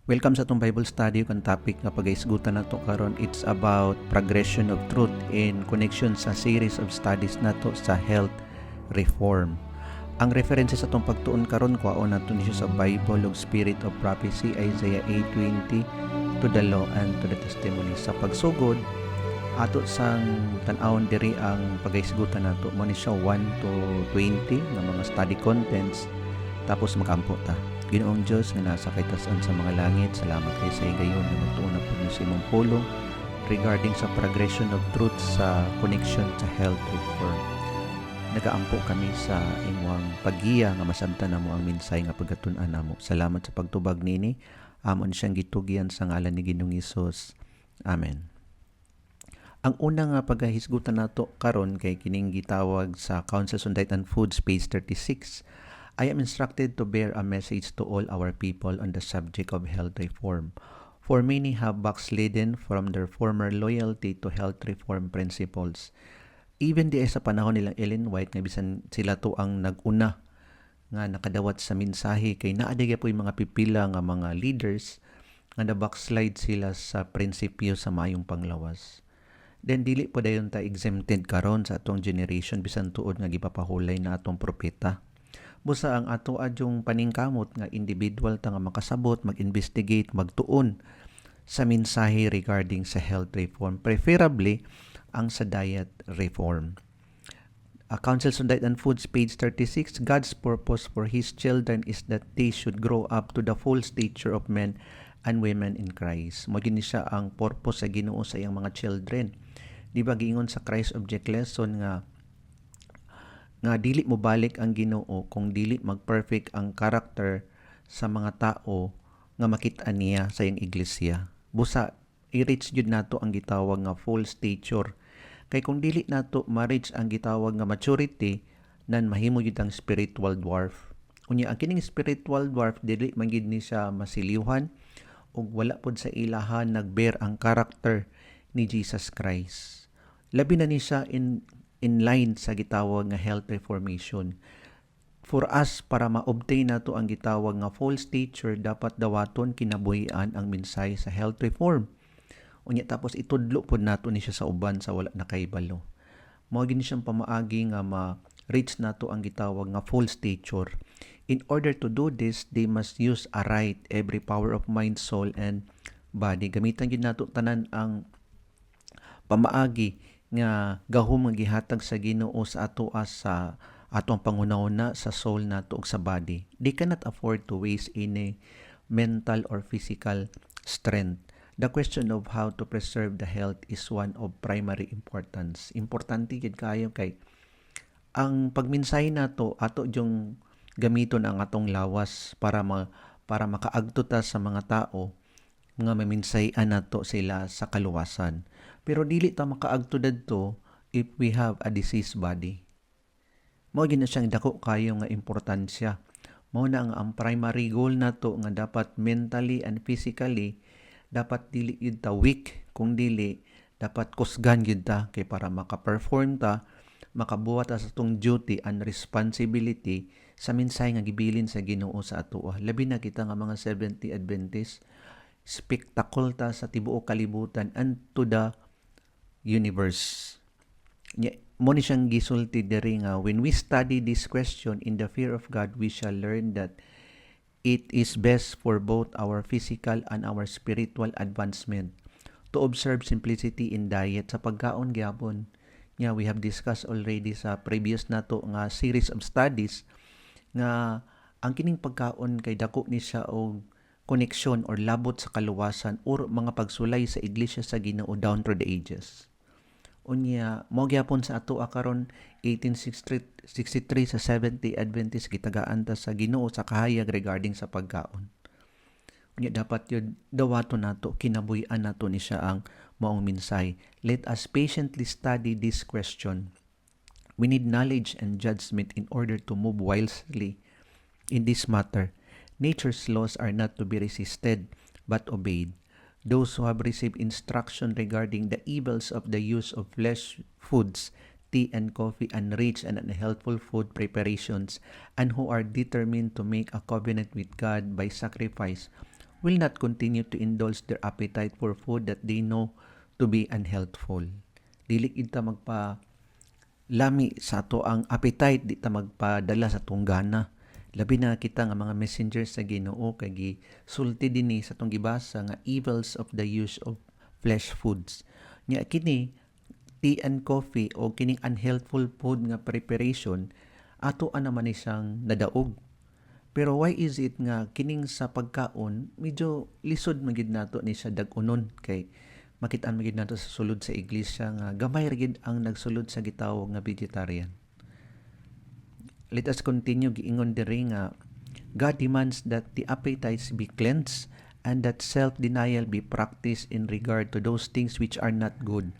Welcome sa itong Bible study kung topic nga pag-aisgutan nato karon. It's about progression of truth in connection sa series of studies nato sa health reform. Ang references sa itong pagtuon karon kuhaon nato niya sa Bible of Spirit of Prophecy, Isaiah 8:20, to the law and to the testimony. Sa pagsugod ato sang tan-awon diri ang pag-aisgutan nato mo ni siya 1 to 20 nga mga study contents, tapos magampo ta. Ginoong Diyos nga nasa kaytasan sa mga langit, salamat kay sa higayon na magtuuna po niyo sa imong pulong regarding sa progression of truth sa connection sa health reform. Nagaampo kami sa imong paggiya nga masabtan namo ang minsay nga pagkatun-an namo. Salamat sa pagtubag nini. Amon siyang gitugian sa ngalan ni Ginoong Hesus. Amen. Ang una nga paghahisgutan nato karon kay kining gitawag sa Councils on Diet and Foods, page 36. I am instructed to bear a message to all our people on the subject of health reform. For many have backslidden from their former loyalty to health reform principles. Even di sa panahon nilang Ellen White, nga bisan sila to ang nag-una nga nakadawat sa mensahe, kay naadya po yung mga pipila nga mga leaders nga na-backslide sila sa prinsipyo sa mayong panglawas. Then dili po dayon ta exempted karon sa atong generation bisan tuod nga gipapahulay na atong propeta. Busa ang ato adyong paningkamot nga individual ta nga makasabot, mag-investigate, magtuon sa mensahe regarding sa health reform, preferably ang sa diet reform. Councils on Diet and Foods, page 36, God's purpose for His children is that they should grow up to the full stature of men and women in Christ. Magini siya ang purpose sa Ginoo sa iyang mga children. Di ba giingon sa Christ Object Lesson nga dili mo balik ang Ginoo kung dili mag-perfect ang karakter sa mga tao nga makita niya sa iyang iglesia. Busa i-reach jud nato ang gitawag nga full stature. Kay kung dili nato ma-reach ang gitawag nga maturity, nan mahimo jud ang spiritual dwarf. Unya ang kining spiritual dwarf dili man gid ni siya masiliwhan ug wala pod sa ilahan nagbear ang karakter ni Jesus Christ. Labi na ni siya in line sa gitawag nga health reformation. For us, para ma-obtain nato ang gitawag nga full stature, dapat dawaton kinabuhian ang mensahe sa health reform. Unya tapos itudlo pod nato ni siya sa uban sa wala nakahibalo. Mao gini siyang pamaagi nga ma-reach nato ang gitawag nga full stature. In order to do this, they must use aright every power of mind, soul, and body. Gamitan gyud nato tanan ang pamaagi nga gahom nga gihatag sa Ginoo sa ato sa atong pangunahuna sa soul nato ug sa body. They cannot afford to waste any mental or physical strength. The question of how to preserve the health is one of primary importance. Importante gid kayo kay ang pagminsay nato ato yung gamiton ang atong lawas para makaagto ta sa mga tao nga maminsayan nato sila sa kaluwasan. Pero dili ta makaagto dadto if we have a diseased body. Mao gid na siyang dako kayo nga importansya. Mao na ang primary goal nato nga dapat mentally and physically dapat dili gyud ta weak, kung dili dapat kusgan gyud ta kay para maka-perform ta, makabuhat ta sa tong duty and responsibility sa mensahe nga gibilin sa Ginoo sa atoa. Labi na kita nga mga Seventh-day Adventist, spektakul ta sa tibuok kalibutan and to the universe. Mo ni siyang gisulti diri nga when we study this question in the fear of God, we shall learn that it is best for both our physical and our spiritual advancement to observe simplicity in diet sa pagkaon gyapon. We have discussed already sa previous nato nga series of studies nga ang kining pagkaon kay dako ni siya og connection or labot sa kaluwasan or mga pagsulay sa iglesia sa Ginoo down through the ages. Unya mao gyapon sa ato karon 1863 sa Seventh-day Adventist gitagaan ta sa Ginoo sa kahayag regarding sa pagkaon. Unya dapat yun dawaton nato, kinabuhian nato ni siya ang maong mensahe. Let us patiently study this question. We need knowledge and judgment in order to move wisely in this matter. Nature's laws are not to be resisted but obeyed. Those who have received instruction regarding the evils of the use of flesh foods, tea and coffee, and rich and unhealthful food preparations, and who are determined to make a covenant with God by sacrifice, will not continue to indulge their appetite for food that they know to be unhealthful. Dili kita magpa lami sa ato ang appetite, di ta magpadala sa tunggana. Labi na kita nga mga messengers sa Ginoo kay gisulti dinhi sa tong gibasa nga evils of the use of flesh foods. Nya kini tea and coffee o kining unhealthful food nga preparation ato naman ni siyang nadaog. Pero why is it nga kining sa pagkaon medyo lisod magid nato ni siya dag-unon kay makitaan magid nato sa sulod sa iglesia nga gamay ra gid ang nagsulod sa gitawag nga vegetarian. Let us continue giingon diri nga God demands that the appetites be cleansed and that self-denial be practiced in regard to those things which are not good.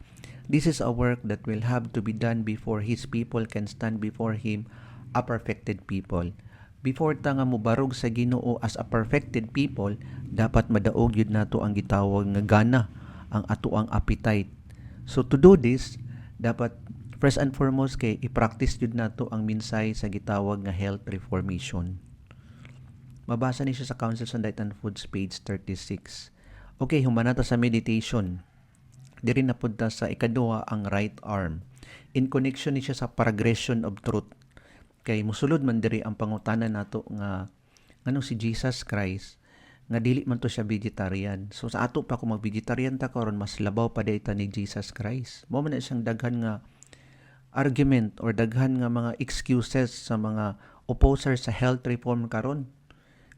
This is a work that will have to be done before His people can stand before Him, a perfected people. Before ta nga mobarog sa Ginoo as a perfected people, dapat madaog yun nato ang gitawag nga gana, ang ato ang appetite. So to do this, dapat first and foremost kay i-practice yun nato ang minsay sa gitawag nga health reformation. Mabasa ni siya sa Councils on Diet and Foods page 36. Okay, humana ta sa meditation. Diri na pud ta sa ikaduha ang right arm. In connection ni siya sa progression of truth. Kay musulod man diri ang pangutana nato nga ngano si Jesus Christ nga dili man to siya vegetarian. So sa ato pa kung mag-vegetarian ta karon mas labaw pa dayta ni Jesus Christ. Mao man na siyang daghan nga argument or daghan nga mga excuses sa mga opposers sa health reform karon.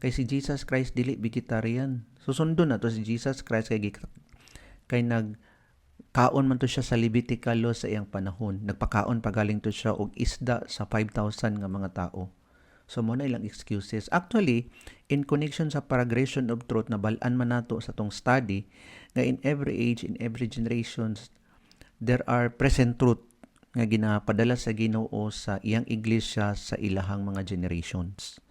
Kay si Jesus Christ dili vegetarian. Susundo na to si Jesus Christ kay nagkaon man to siya sa Levitical law sa iyang panahon. Nagpakaon pagaling to siya og isda sa 5,000 nga mga tao. So mo na ilang excuses. Actually, in connection sa progression of truth na bal-an man nato sa tong study nga in every age, in every generations, there are present truth nga ginapadala sa Ginoo sa iyang iglesia sa ilahang mga generations.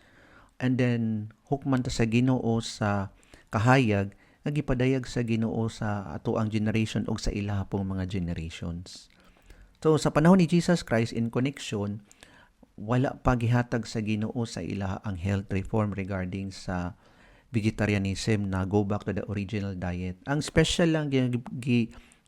And then hukman ta sa Ginoo sa kahayag nga gipadayag sa Ginoo sa ato ang generation o sa ilaha pong mga generations. So sa panahon ni Jesus Christ in connection, wala pa gihatag sa Ginoo sa ilaha ang health reform regarding sa vegetarianism na go back to the original diet. Ang special lang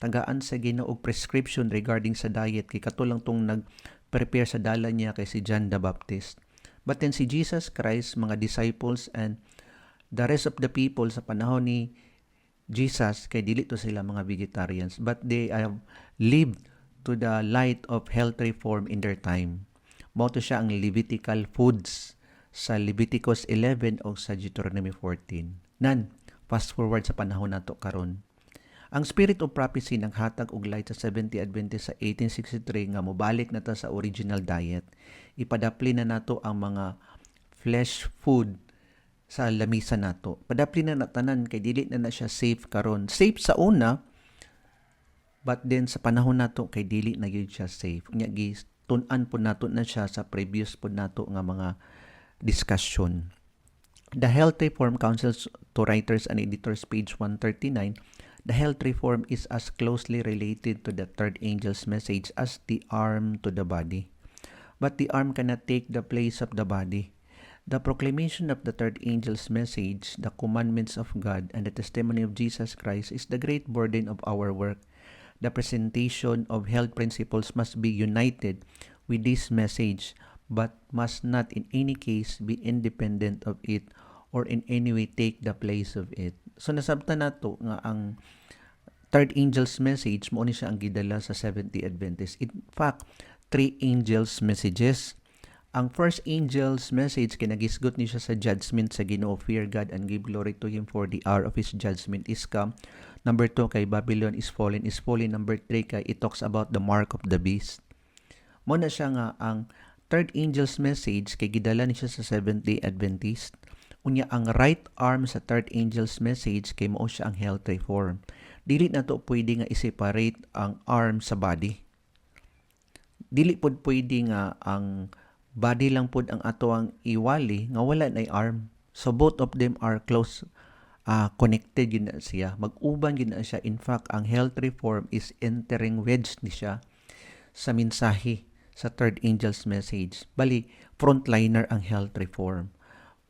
tagaan sa Ginoo og prescription regarding sa diet kay kato lang tong nag-prepare sa dala niya kay si John the Baptist. But then si Jesus Christ, mga disciples and the rest of the people sa panahon ni Jesus, kay dili to sila mga vegetarians, but they have lived to the light of health reform in their time. Mao to siya ang Levitical foods sa Leviticus 11 o sa Deuteronomy 14. Nan, fast forward sa panahon nato karon. Ang Spirit of Prophecy nang hatag og light sa 70 Adventist sa 1863 nga mobalik na ta sa original diet. Ipadapli na nato ang mga flesh food sa lamisa nato. Padapli na natanan kay dili na siya safe karon. Safe sa una, but then sa panahon nato kay dili na gyud siya safe. Nya tun-an po nato na siya sa previous po nato nga mga discussion. The Health Reform Councils to Writers and Editors page 139. The health reform is as closely related to the third angel's message as the arm to the body. But the arm cannot take the place of the body. The proclamation of the third angel's message, the commandments of God, and the testimony of Jesus Christ is the great burden of our work. The presentation of health principles must be united with this message, but must not in any case be independent of it or in any way take the place of it. So nasabta nato nga ang third angel's message mo ni siya ang gidala sa 70 Adventist. In fact, three angels messages. Ang first angel's message kay nagisgot ni siya sa judgment sa Ginoo, fear God and give glory to Him for the hour of His judgment is come. Number 2 kay Babylon is fallen. Number 3 kay it talks about the mark of the beast. Mo na siya nga ang third angel's message kay gidala ni siya sa 70 Adventist. Unya ang right arm sa third angel's message kay mao siya ang health reform. Dili na to pwede nga i-separate ang arm sa body. Dili pod pwede nga ang body lang pod ang ato ang iwali nga wala na arm. So both of them are close connected yun na siya. Mag-uban yun na siya. In fact, ang health reform is entering wedge ni siya sa mensahe sa third angel's message. Bali, frontliner ang health reform.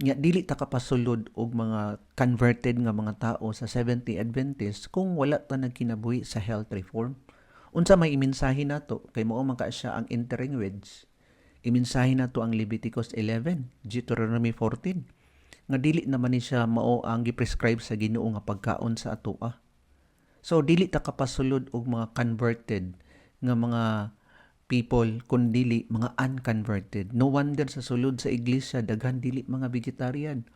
Nya dili ta kapasulod og mga converted nga mga tao sa Seventh-day Adventist kung wala ta nagkinabuhi sa health reform. Unsa may imensahe nato kay mao man ka siya ang interlanguage. Imensahe nato ang Leviticus 11, Deuteronomy 14 nga dili naman ni siya mao ang giprescribe sa Ginoo nga pagkaon sa atoa. So dili ta kapasulod og mga converted nga mga people kun dili mga unconverted. No wonder sa sulod sa iglesia daghan dili mga vegetarian.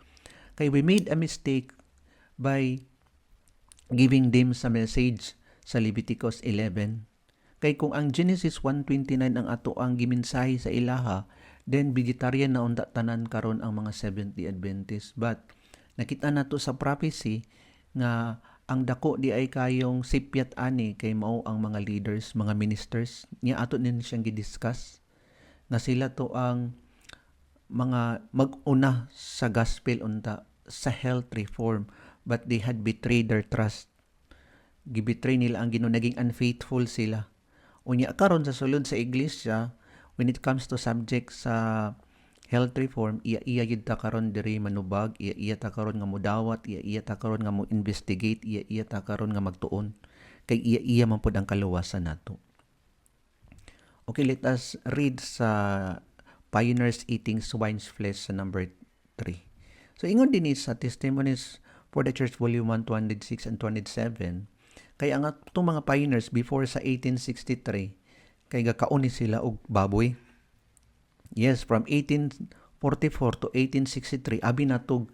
Kay we made a mistake by giving them sa message sa Leviticus 11. Kay kung ang Genesis 1:29 ang ato ang gimensahe sa ilaha, then vegetarian na unda tanan karon ang mga Seventh-day Adventist. But nakita nato sa prophecy nga ang dako di ay kayong sipyat ani kay mao ang mga leaders, mga ministers niya ato din siyang gidiscuss nga sila to ang mga mag-una sa gospel unta sa health reform, but they had betrayed their trust. Gibetray nila ang Ginoo, naging unfaithful sila. Unya karon sa sulod sa iglesia, when it comes to subject sa health reform, iya gid ta karon diri manubag, iya ta karon nga mudawat, iya ta karon nga mo investigate, iya ta karon nga magtuon kay iya man pud ang kaluwasan nato. Okay, let us read sa Pioneers Eating Swine's Flesh sa number 3. So ingon din sa Testimonies for the Church Volume 1, 206 and 207, kay ang atong mga pioneers before sa 1863 kay gakaon ni sila og baboy. Yes, from 1844 to 1863, abi natog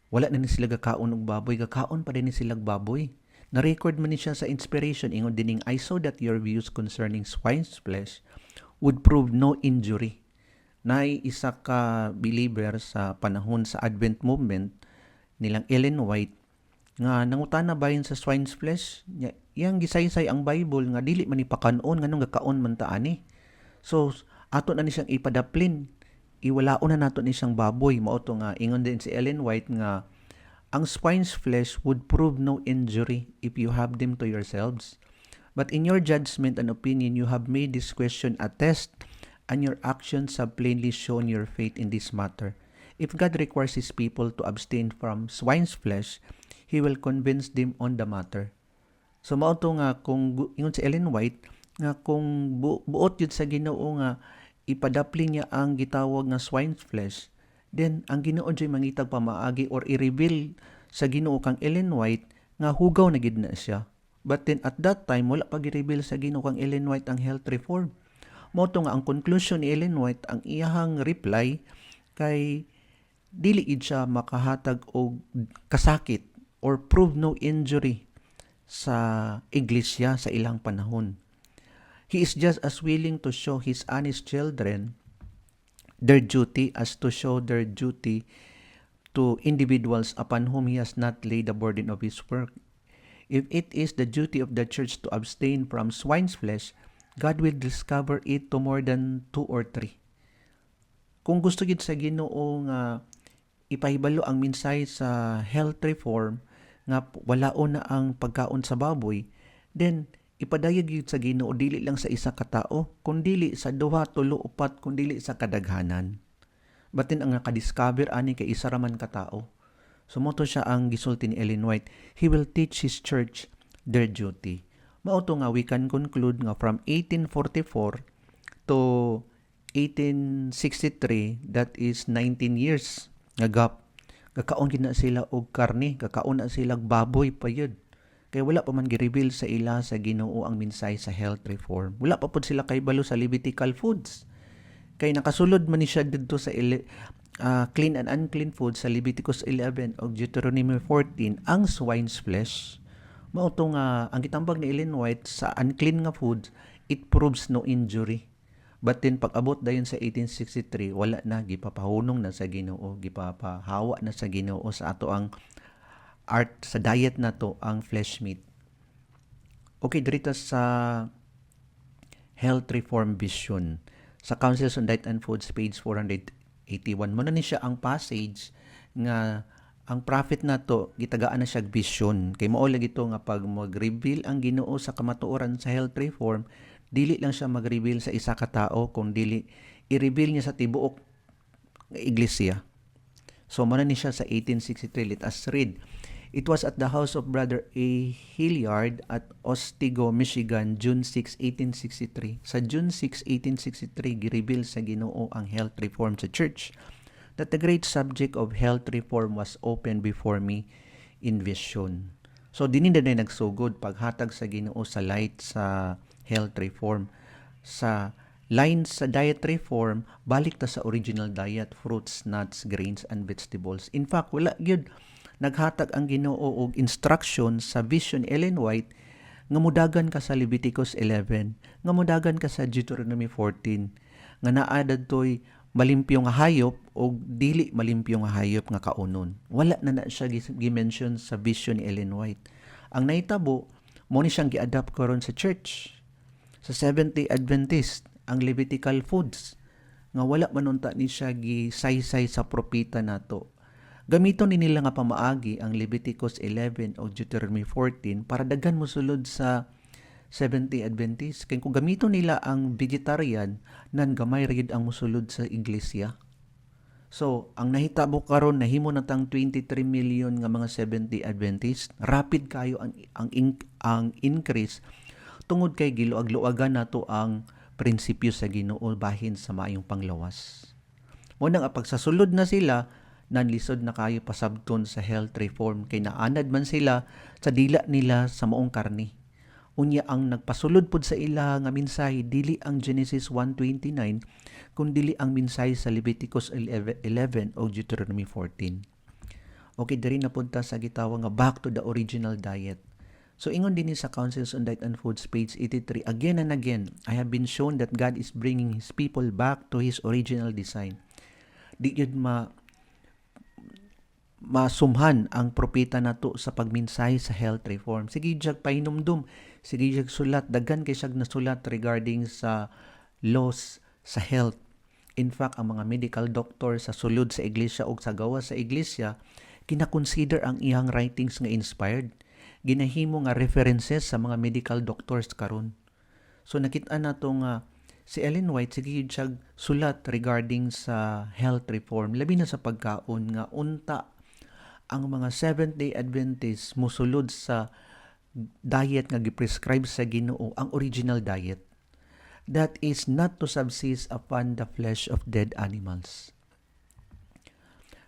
wala na ni sila gakaon og baboy, gakaon pa din ni sila baboy. Na-record man ni siya sa Inspiration, ingon dining, I saw that your views concerning swine's flesh would prove no injury. Na isa ka believer sa panahon sa Advent movement nilang Ellen White nga nangutana bayin sa swine's flesh, yang gisaysay ang Bible nga dili man ipakanon nganong gakaon man ta ani. So ato na ni siyang ipadaplin, iwalaon na nato ni siyang baboy. Mao to nga ingon din si Ellen White nga ang swine's flesh would prove no injury if you have them to yourselves. But in your judgment and opinion, you have made this question a test, and your actions have plainly shown your faith in this matter. If God requires His people to abstain from swine's flesh, He will convince them on the matter. So mao to nga kung ingon si Ellen White nga kung buot yun sa Ginoo nga ipadapli niya ang gitawag nga swine's flesh, then ang Ginoo jay mangitag pamaagi or i-reveal sa Ginoo kang Ellen White nga hugaw na gid na siya. But then at that time wala pa gi-reveal sa Ginoo kang Ellen White ang health reform. Mao to nga ang conclusion ni Ellen White, ang iyahang reply kay dili gid siya makahatag og kasakit or prove no injury sa iglesia sa ilang panahon. He is just as willing to show his honest children their duty as to show their duty to individuals upon whom he has not laid the burden of his work. If it is the duty of the church to abstain from swine's flesh, God will discover it to more than 2 or 3. Kung gusto gid sa Ginoo nga ipahibalo ang mensahe sa health reform nga walaon na ang pagkaon sa baboy, then ipadayag yun sa Ginoo dili lang sa isa ka tao, kundi sa 2, 3, 4, kundi sa kadaghanan. Batin ang nakadiscover ani kay isa ra man ka tao. Sumoto siya ang gisulti ni Ellen White, he will teach his church their duty. Mao to nga we can conclude nga from 1844 to 1863, that is 19 years nga gap. Gakaon gid na sila og karne, gakaon na sila baboy pa yun. Kaya wala pa man gi-reveal sa ila sa Ginoo ang mensahe sa health reform. Wala pa pud sila kay balo sa Levitical foods. Kay nakasulod man ni siya didto sa clean and unclean foods sa Leviticus 11 o Deuteronomy 14 ang swine's flesh. Mao to nga ang gitambag ni Ellen White sa unclean nga foods, it proves no injury. But then pag-abot dayon sa 1863, wala na, gipapahunong na sa Ginoo, gipapahawa na sa Ginoo sa ato ang art sa diet na to ang flesh meat. Okay, dito sa health reform vision sa Councils on Diet and Foods page 481 mo na ni siya ang passage nga ang prophet na to gitagaan na siya vision kay mao lagi to nga pag mag-reveal ang Ginoo sa kamatuoran sa health reform, dili lang siya mag-reveal sa isa ka tao kundi i-reveal niya sa tibuok nga iglesia. So muna ni siya sa 1863. Let us read. It was at the house of Brother A. Hilliard at Otsego, Michigan, June 6, 1863. Sa June 6, 1863, gireveal sa Ginoo ang health reform sa church, that the great subject of health reform was opened before me in vision. So dininda na nagsugod paghatag sa Ginoo sa light sa health reform. Sa line sa diet reform, balik ta sa original diet, fruits, nuts, grains, and vegetables. In fact, wala gyud naghatag ang Ginoo og instruction sa vision Ellen White nga mudagan ka sa Leviticus 11, nga mudagan ka sa Deuteronomy 14, nga naa dadtoy malimpyo nga hayop o dili malimpyo nga hayop nga kaunon. Wala na siya gi-mention sa vision ni Ellen White. Ang nahitabo mo ni siyang gi-adapt karon sa church. Sa Seventh-day Adventist, ang Levitical foods nga wala manunta ni siya gisaysay sa propeta nato. Gamiton ni nila nga pamaagi ang Leviticus 11 o Deuteronomy 14 para daghan mosulod sa Seventh-day Adventist. Kaya kung gamiton nila ang vegetarian, nan gamay rid ang mosulod sa iglesia. So, ang nahitabo karon nahimo na tang 23 million nga mga Seventh-day Adventist. Rapid kayo ang increase tungod kay giluag-luagan nato ang prinsipyo sa Ginoo bahin sa maayong panglawas. Mo nang pagsasulod na sila, nanlisod na kayo pasabton sa health reform kay naanad man sila sa dila nila sa maong karni. Unya ang nagpasulod pud sa ila nga mensahe dili ang Genesis 1:29 kundi ang mensahe sa Leviticus 11 o Deuteronomy 14. Okay, diri na pud ta sa gitawag nga back to the original diet. So ingon din sa Councils on Diet and Foods page 83, again and again, I have been shown that God is bringing His people back to His original design. Di yun masumhan ang propeta nato sa pagminsahe sa health reform. Sige jag pahinumdum, sige jag sulat, daghan kay siyag nasulat regarding sa laws sa health. In fact, ang mga medical doctor sa sulod sa iglesia o sa gawa sa iglesia, kinakonsider ang iyang writings nga inspired. Ginahimo nga references sa mga medical doctors karon. So nakita nato nga si Ellen White, sige siyag sulat regarding sa health reform, labi na sa pagkaon nga unta ang mga Seventh-day Adventists musulod sa diet nga giprescribe sa Ginoo, ang original diet. That is not to subsist upon the flesh of dead animals.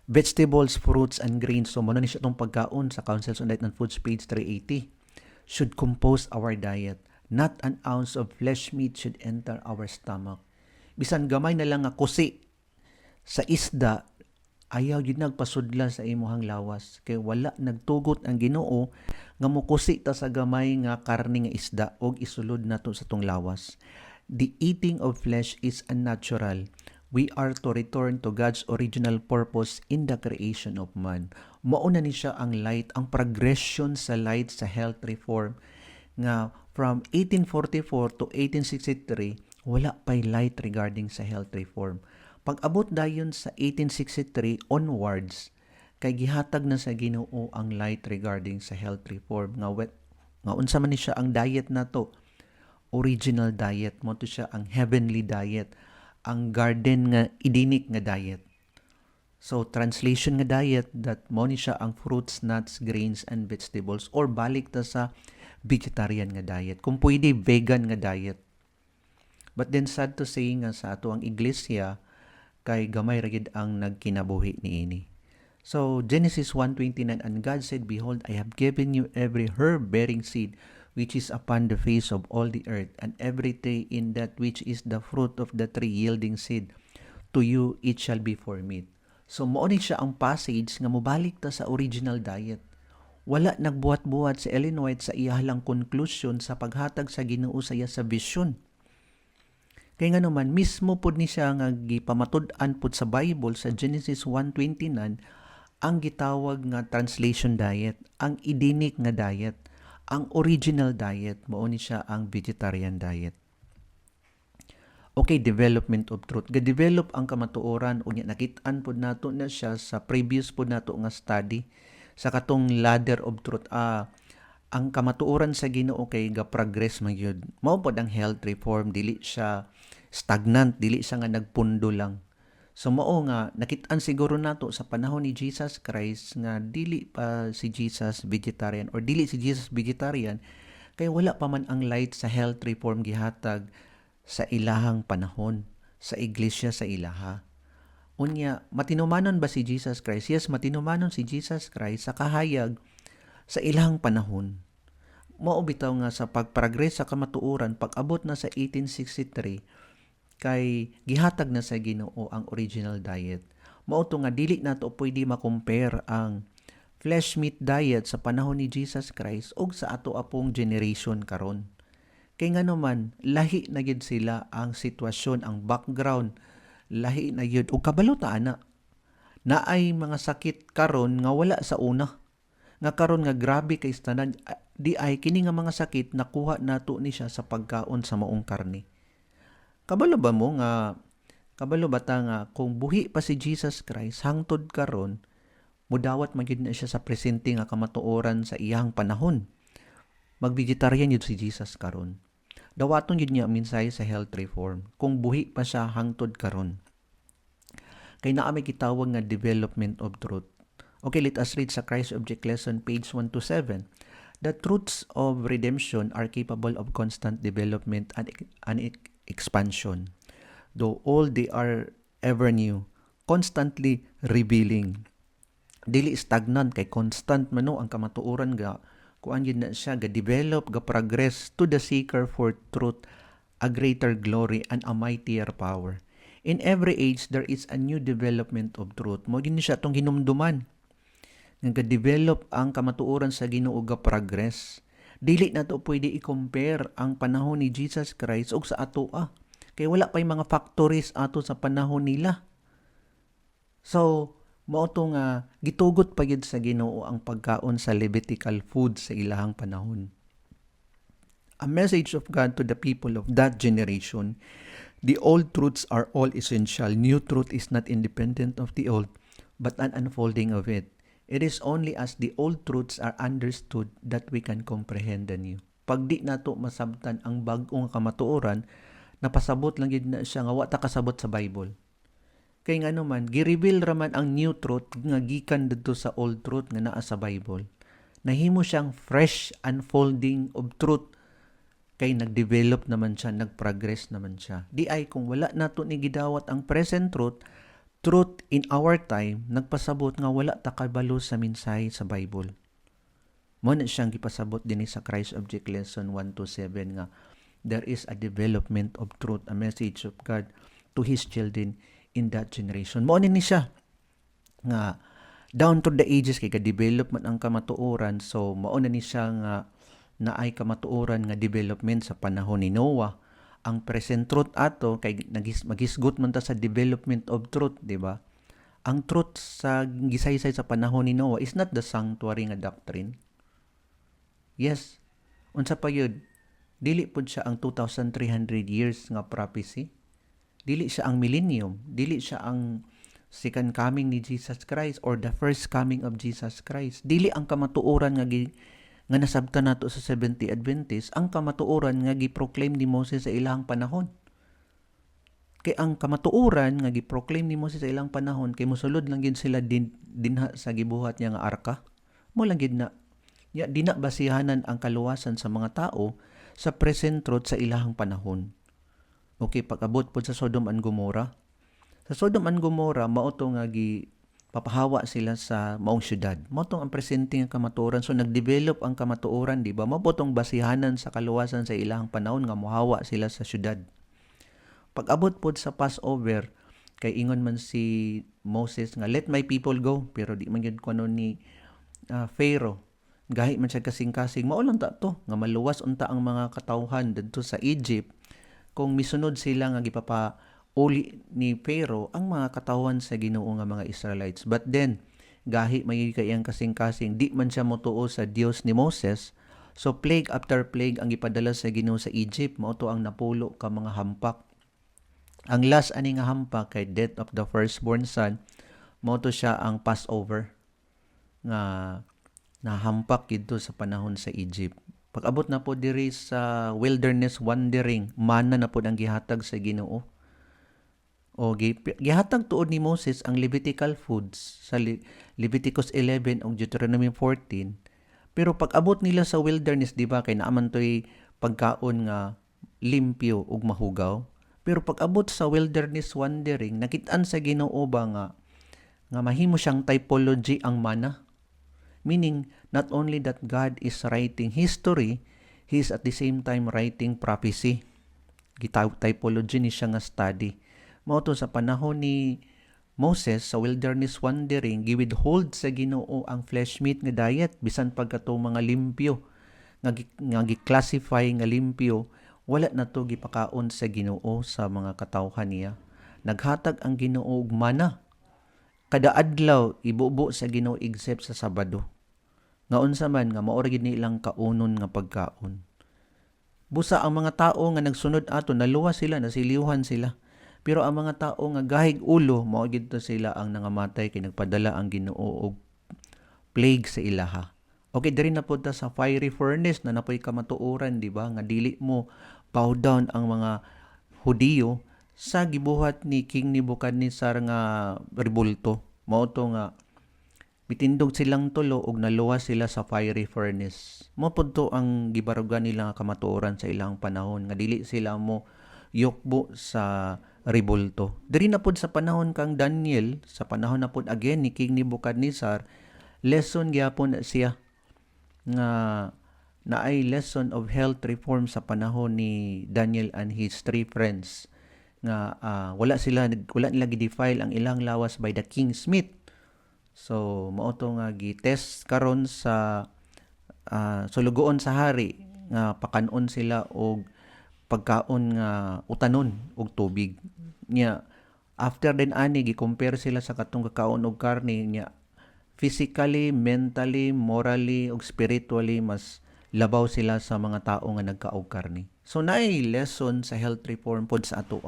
Vegetables, fruits, and grains, so muna ni siya itong pagkaon sa Councils on Diet and Foods page 380, should compose our diet. Not an ounce of flesh meat should enter our stomach. Bisan gamay na lang nga kusi sa isda, ayaw yun nagpasudla sa imuhang lawas. Kay wala nagtugot ang Ginoo nga mukusi ta sa gamay nga karne nga isda og isulod nato sa tong lawas. The eating of flesh is unnatural. We are to return to God's original purpose in the creation of man. Mauna ni siya ang light, ang progression sa light sa health reform nga from 1844 to 1863, wala pa'y light regarding sa health reform. Pag-abot dayon sa 1863 onwards, kay gihatag na sa Ginoo ang light regarding sa health reform nga unsa man ni siya ang diet nato, original diet mo to siya, ang heavenly diet, ang garden nga idinic nga diet. So translation nga diet, that mo ni siya ang fruits, nuts, grains, and vegetables, or balik ta sa vegetarian nga diet, kung pwede vegan nga diet. But then sad to say nga sa ato ang iglesia kay gamay ragid ang nagkinabuhi niini. So Genesis 1:29, and God said, behold, I have given you every herb bearing seed which is upon the face of all the earth, and every tree in that which is the fruit of the tree yielding seed, to you it shall be for meat. So mao ni siya ang passage nga mobalik ta sa original diet. Wala nagbuhat-buhat si Ellen White sa iyalang conclusion sa paghatag sa Ginoo sa iya sa vision. Kaya nga naman, mismo po ni siya nga gipamatud-an po sa Bible sa Genesis 1:29 ang gitawag nga translation diet, ang idinic nga diet, ang original diet, mao ni siya ang vegetarian diet. Okay, development of truth. Ga-develop ang kamatuoran o nakit-an po nato na siya sa previous po nato nga study sa katong ladder of truth. Ang kamatuoran sa Ginoo kay ga-progress magyud. Mao pod ang health reform, dili siya stagnant, dili siya nga nagpundo lang. So mao nga nakit-an siguro nato sa panahon ni Jesus Christ nga dili pa si Jesus vegetarian or dili si Jesus vegetarian kay wala pa man ang light sa health reform gihatag sa ilahang panahon sa iglesia sa ilaha. Unya, matinumanon ba si Jesus Christ? Yes, matinumanon si Jesus Christ sa kahayag sa ilahang panahon. Mao bitaw nga sa pagprogress sa kamatuoran pag-abot na sa 1863 kay gihatag na sa Ginoo ang original diet. Mao to nga dili nato pwede ma-compare ang flesh meat diet sa panahon ni Jesus Christ ug sa ato apong generation karon. Kay nga naman lahi na gyud sila ang sitwasyon, ang background, lahi na gyud ug kabalo ta ana. Naay mga sakit karon nga wala sa una. Nga karon nga grabe kay tanan di ay kini nga mga sakit nakuha nato ni siya sa pagkaon sa maong karne. Kabalo ba mo nga kabalo ba ta nga kung buhi pa si Jesus Christ hangtod karon mudawat magyud na siya sa presente nga kamatuoran sa iyang panahon. Mag-vegetarian yun si Jesus karon. Dawaton yun niya minsay sa health reform kung buhi pa siya hangtod karon. Kay naa may gitawag nga development of truth. Okay, let us read sa Christ Object Lesson page 127. The truths of redemption are capable of constant development and expansion. Though all they are ever new, constantly revealing. Dili stagnant kay constant mano ang kamatuoran ga kuan yun na siya ga develop ga progress to the seeker for truth, a greater glory and a mightier power. In every age there is a new development of truth. Mo gini siya tong hinumduman nga develop ang kamatuoran sa Ginoo ga progress. Dili na to pwede i-compare ang panahon ni Jesus Christ ug sa ato kay wala pay mga factories ato sa panahon nila. So mao to nga gitugot pa gyud sa Ginoo ang pagkaon sa Levitical food sa ilahang panahon. A message of God to the people of that generation. The old truths are all essential. New truth is not independent of the old, but an unfolding of it. It is only as the old truths are understood that we can comprehend the new. Pag di nato masabtan ang bag-ong kamatuoran, napasabot lang yun na siya nga wa ta kasabot sa Bible. Kay nga naman, gi-reveal raman ang new truth nga gikan dito sa old truth nga naa sa Bible. Nahimo siyang fresh unfolding of truth kay nag-develop naman siya, nag-progress naman siya. Di ay kung wala nato ni gidawat ang present truth in our time, nagpasabot nga wala ta kabalo sa minsay sa Bible. Mo na siyang gipasabot din sa Christ Object Lesson 127 nga there is a development of truth, a message of God to His children in that generation. Mo ni siya nga down to the ages kay ka-develop man ang kamatuoran, so mao na ni siya nga naay kamatuoran nga development sa panahon ni Noah. Ang present truth ato kay magisgot man ta sa development of truth, di ba? Ang truth sa gisaysay sa panahon ni Noah is not the sanctuary nga doctrine. Yes. Unsa pa yun? Dili pud siya ang 2,300 years nga prophecy. Dili siya ang millennium. Dili siya ang second coming ni Jesus Christ or the first coming of Jesus Christ. Dili ang kamatuoran nga nasabtan nato sa 70 Adventist, ang kamatuoran nga gi-proclaim ni Moses sa ilang panahon. Kay ang kamatuoran nga gi-proclaim ni Moses sa ilang panahon kay mosulod lang gid sila dinha sa gibuhat niya nga arka. Mo lang gid na di na basihanan ang kaluwasan sa mga tao sa present truth sa ilahang panahon. Okay, pag-abot po sa Sodom and Gomorrah. Sa Sodom and Gomorrah, mao to nga papahawa sila sa maong syudad. Mao tong ang presente nga kamatuoran. So nag-develop ang kamatuoran, di ba? Mao tong basihanan sa kaluwasan sa ilahang panahon nga mohawa sila sa syudad. Pag-abot po sa Passover, kay ingon man si Moses nga let my people go, pero di man gyud kuno ni Pharaoh. Gahi man siya kasing-kasing, mao lang ta to nga maluwas unta ang mga katawhan didto sa Egypt kung misunod sila nga gipapauli ni Pharaoh ang mga katawhan sa Ginoo nga mga Israelites. But then gahi may kayang kasing-kasing, di man siya motuo sa Dios ni Moses. So plague after plague ang gipadala sa Ginoo sa Egypt, mao to ang napulo ka mga hampak. Ang last ani nga hampak kay death of the firstborn son, mao to siya ang Passover nga nahampak dito sa panahon sa Egypt. Pag-abot na po diri sa wilderness wandering, mana na po ang gihatag sa Ginoo. O gihatag tuod ni Moses ang Levitical foods sa Leviticus 11 ug Deuteronomy 14. Pero pag abot nila sa wilderness, di ba, kay naaman to'y pagkaon nga limpyo ug mahugaw. Pero pag abot sa wilderness wandering, nakit-an sa Ginoo ba nga mahimo siyang typology ang mana. Meaning, not only that God is writing history, He is at the same time writing prophecy. Typology ni siya nga study. Mao to sa panahon ni Moses sa wilderness wandering, giwithhold sa Ginoo ang flesh meat nga diet bisan pagkato mga limpyo nga gi-classify nga limpyo, wala na to gipakaon sa Ginoo sa mga katawhan niya. Naghatag ang Ginoo og mana kada adlaw ibubo sa Ginoo except sa Sabado. Nga unsa man nga mao ra gid nilang kaunon nga pagkaon. Busa ang mga tao nga nagsunod ato naluwas sila, nasiliuhan sila. Pero ang mga tao nga gahig ulo, mao gid to sila ang nangamatay kay nagpadala ang Ginoo og plague sa ilaha. Okay, diri na po ta sa fiery furnace na napoy kamatuoran, di ba? Nga dili mo bow down ang mga Hudiyo sa gibuhat ni King Nebuchadnezzar nga rebulto. Mao to nga bitindog silang tulo og naluwas sila sa fiery furnace. Mao pud to ang gibarugan nila nga kamatuoran sa ilang panahon nga dili sila mo yukbo sa rebulto. Diri na pod sa panahon kang Daniel, sa panahon na pod again ni King Nebuchadnezzar, lesson gyapon siya nga naay lesson of health reform sa panahon ni Daniel and his three friends nga wala nila gi-defile ang ilang lawas by the king's meat. So mao to nga gi-test karon sa sulugoon sa hari nga pakanon sila og pagkaon nga utanon og tubig nya. After din ani gi-compare sila sa katong kakaon og karne nya, physically, mentally, morally ug spiritually mas labaw sila sa mga tao nga nagkaog karne. So naay lesson sa health reform pod sa ato.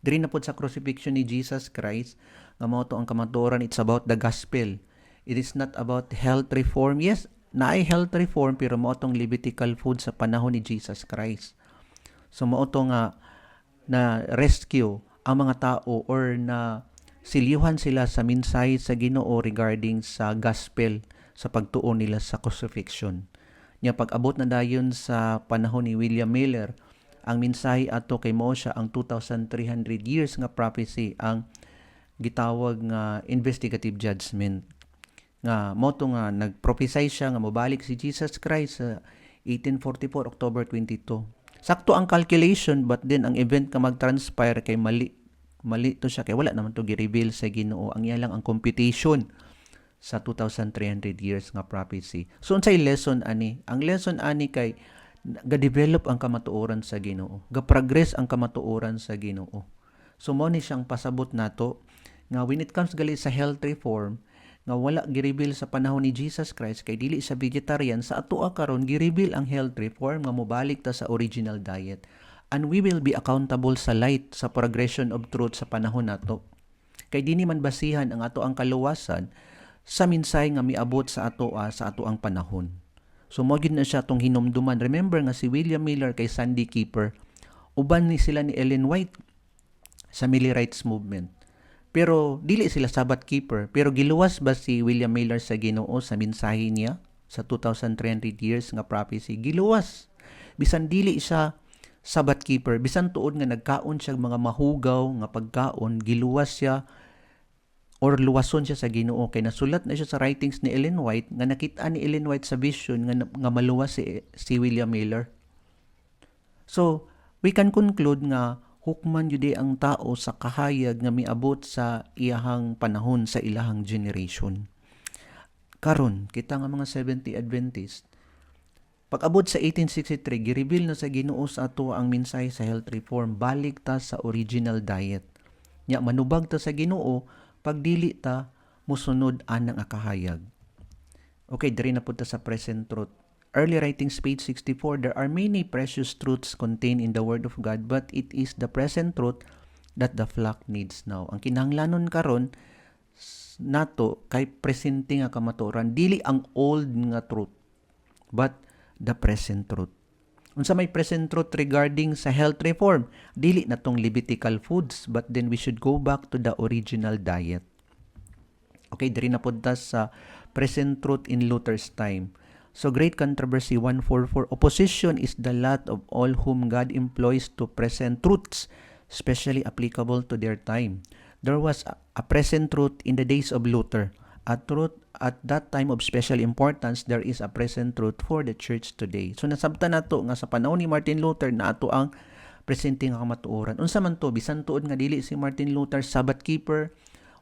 Diri na pod sa crucifixion ni Jesus Christ nga mao to ang kamatuoran. It's about the gospel. It is not about health reform. Yes, naay health reform pero mao tong Levitical food sa panahon ni Jesus Christ. So mao to nga na rescue ang mga tao or na siliuhan sila sa mensahe sa Ginoo regarding sa gospel sa pagtuo nila sa crucifixion. Nya pag-abot na dayon sa panahon ni William Miller, ang mensahe ato kay mao siya ang 2,300 years nga prophecy, ang gitawag nga investigative judgment. Nga mao to nga nagprophesy siya nga mobalik si Jesus Christ sa 1844 October 22. Sakto ang calculation but then ang event ka mag-transpire kay mali to siya kay wala naman to gi-reveal sa Ginoo. Ang iya lang ang computation sa 2,300 years nga prophecy. So unsay lesson ani? Ang lesson ani kay ga-develop ang kamatuoran sa Ginoo, ga-progress ang kamatuoran sa Ginoo. So mao ni siyang pasabot nato nga when it comes gali sa health reform nga wala gi-reveal sa panahon ni Jesus Christ kay dili sa vegetarian, sa atoa karon gi-reveal ang health reform nga mobalik ta sa original diet. And we will be accountable sa light sa progression of truth sa panahon nato. Kay dini man basihan ang ato ang kaluwasan sa mensahe nga miabot sa ato sa ato ang panahon. So mo gyud na siya tong hinumduman. Remember nga si William Miller kay Sandy Keeper, uban ni sila ni Ellen White sa Millie Rights Movement. Pero dili sila Sabbath keeper. Pero giluwas ba si William Miller sa Ginoo sa mensahe niya sa 2,300 years nga prophecy? Giluwas. Bisan dili siya Sabbath keeper, bisan tuod nga nagkaon siya mga mahugaw nga pagkaon, giluwas siya or luwason siya sa Ginoo kay nasulat na siya sa writings ni Ellen White nga nakita ni Ellen White sa vision nga maluwas si William Miller. So we can conclude nga hukman jud ang tao sa kahayag nga miabot sa iyahang panahon sa ilahang generation. Karon kita nga mga Seventh-day Adventist, pag-abot sa 1863 gi-reveal na sa Ginoo sa ato ang mensahe sa health reform, balik ta sa original diet. Nya manubag ta sa Ginoo pag dili ta musunod anang akahayag. Okay, diri na punta sa present truth. Early writings, page 64, there are many precious truths contained in the Word of God, but it is the present truth that the flock needs now. Ang kinahanglanon karon nato kay presente nga kamatuoran, dili ang old nga truth, but the present truth. Unsa may present truth regarding sa health reform? Dili na tong Levitical foods, but then we should go back to the original diet. Okay, diri na punta sa present truth in Luther's time. So, Great Controversy 144, opposition is the lot of all whom God employs to present truths, especially applicable to their time. There was a present truth in the days of Luther. A truth at that time of special importance, there is a present truth for the church today. So, nasabta na to nga sa panahon ni Martin Luther na ato ang presenting nga kamatuoran. Unsa man to, bisan tuod nga dili si Martin Luther Sabbath keeper,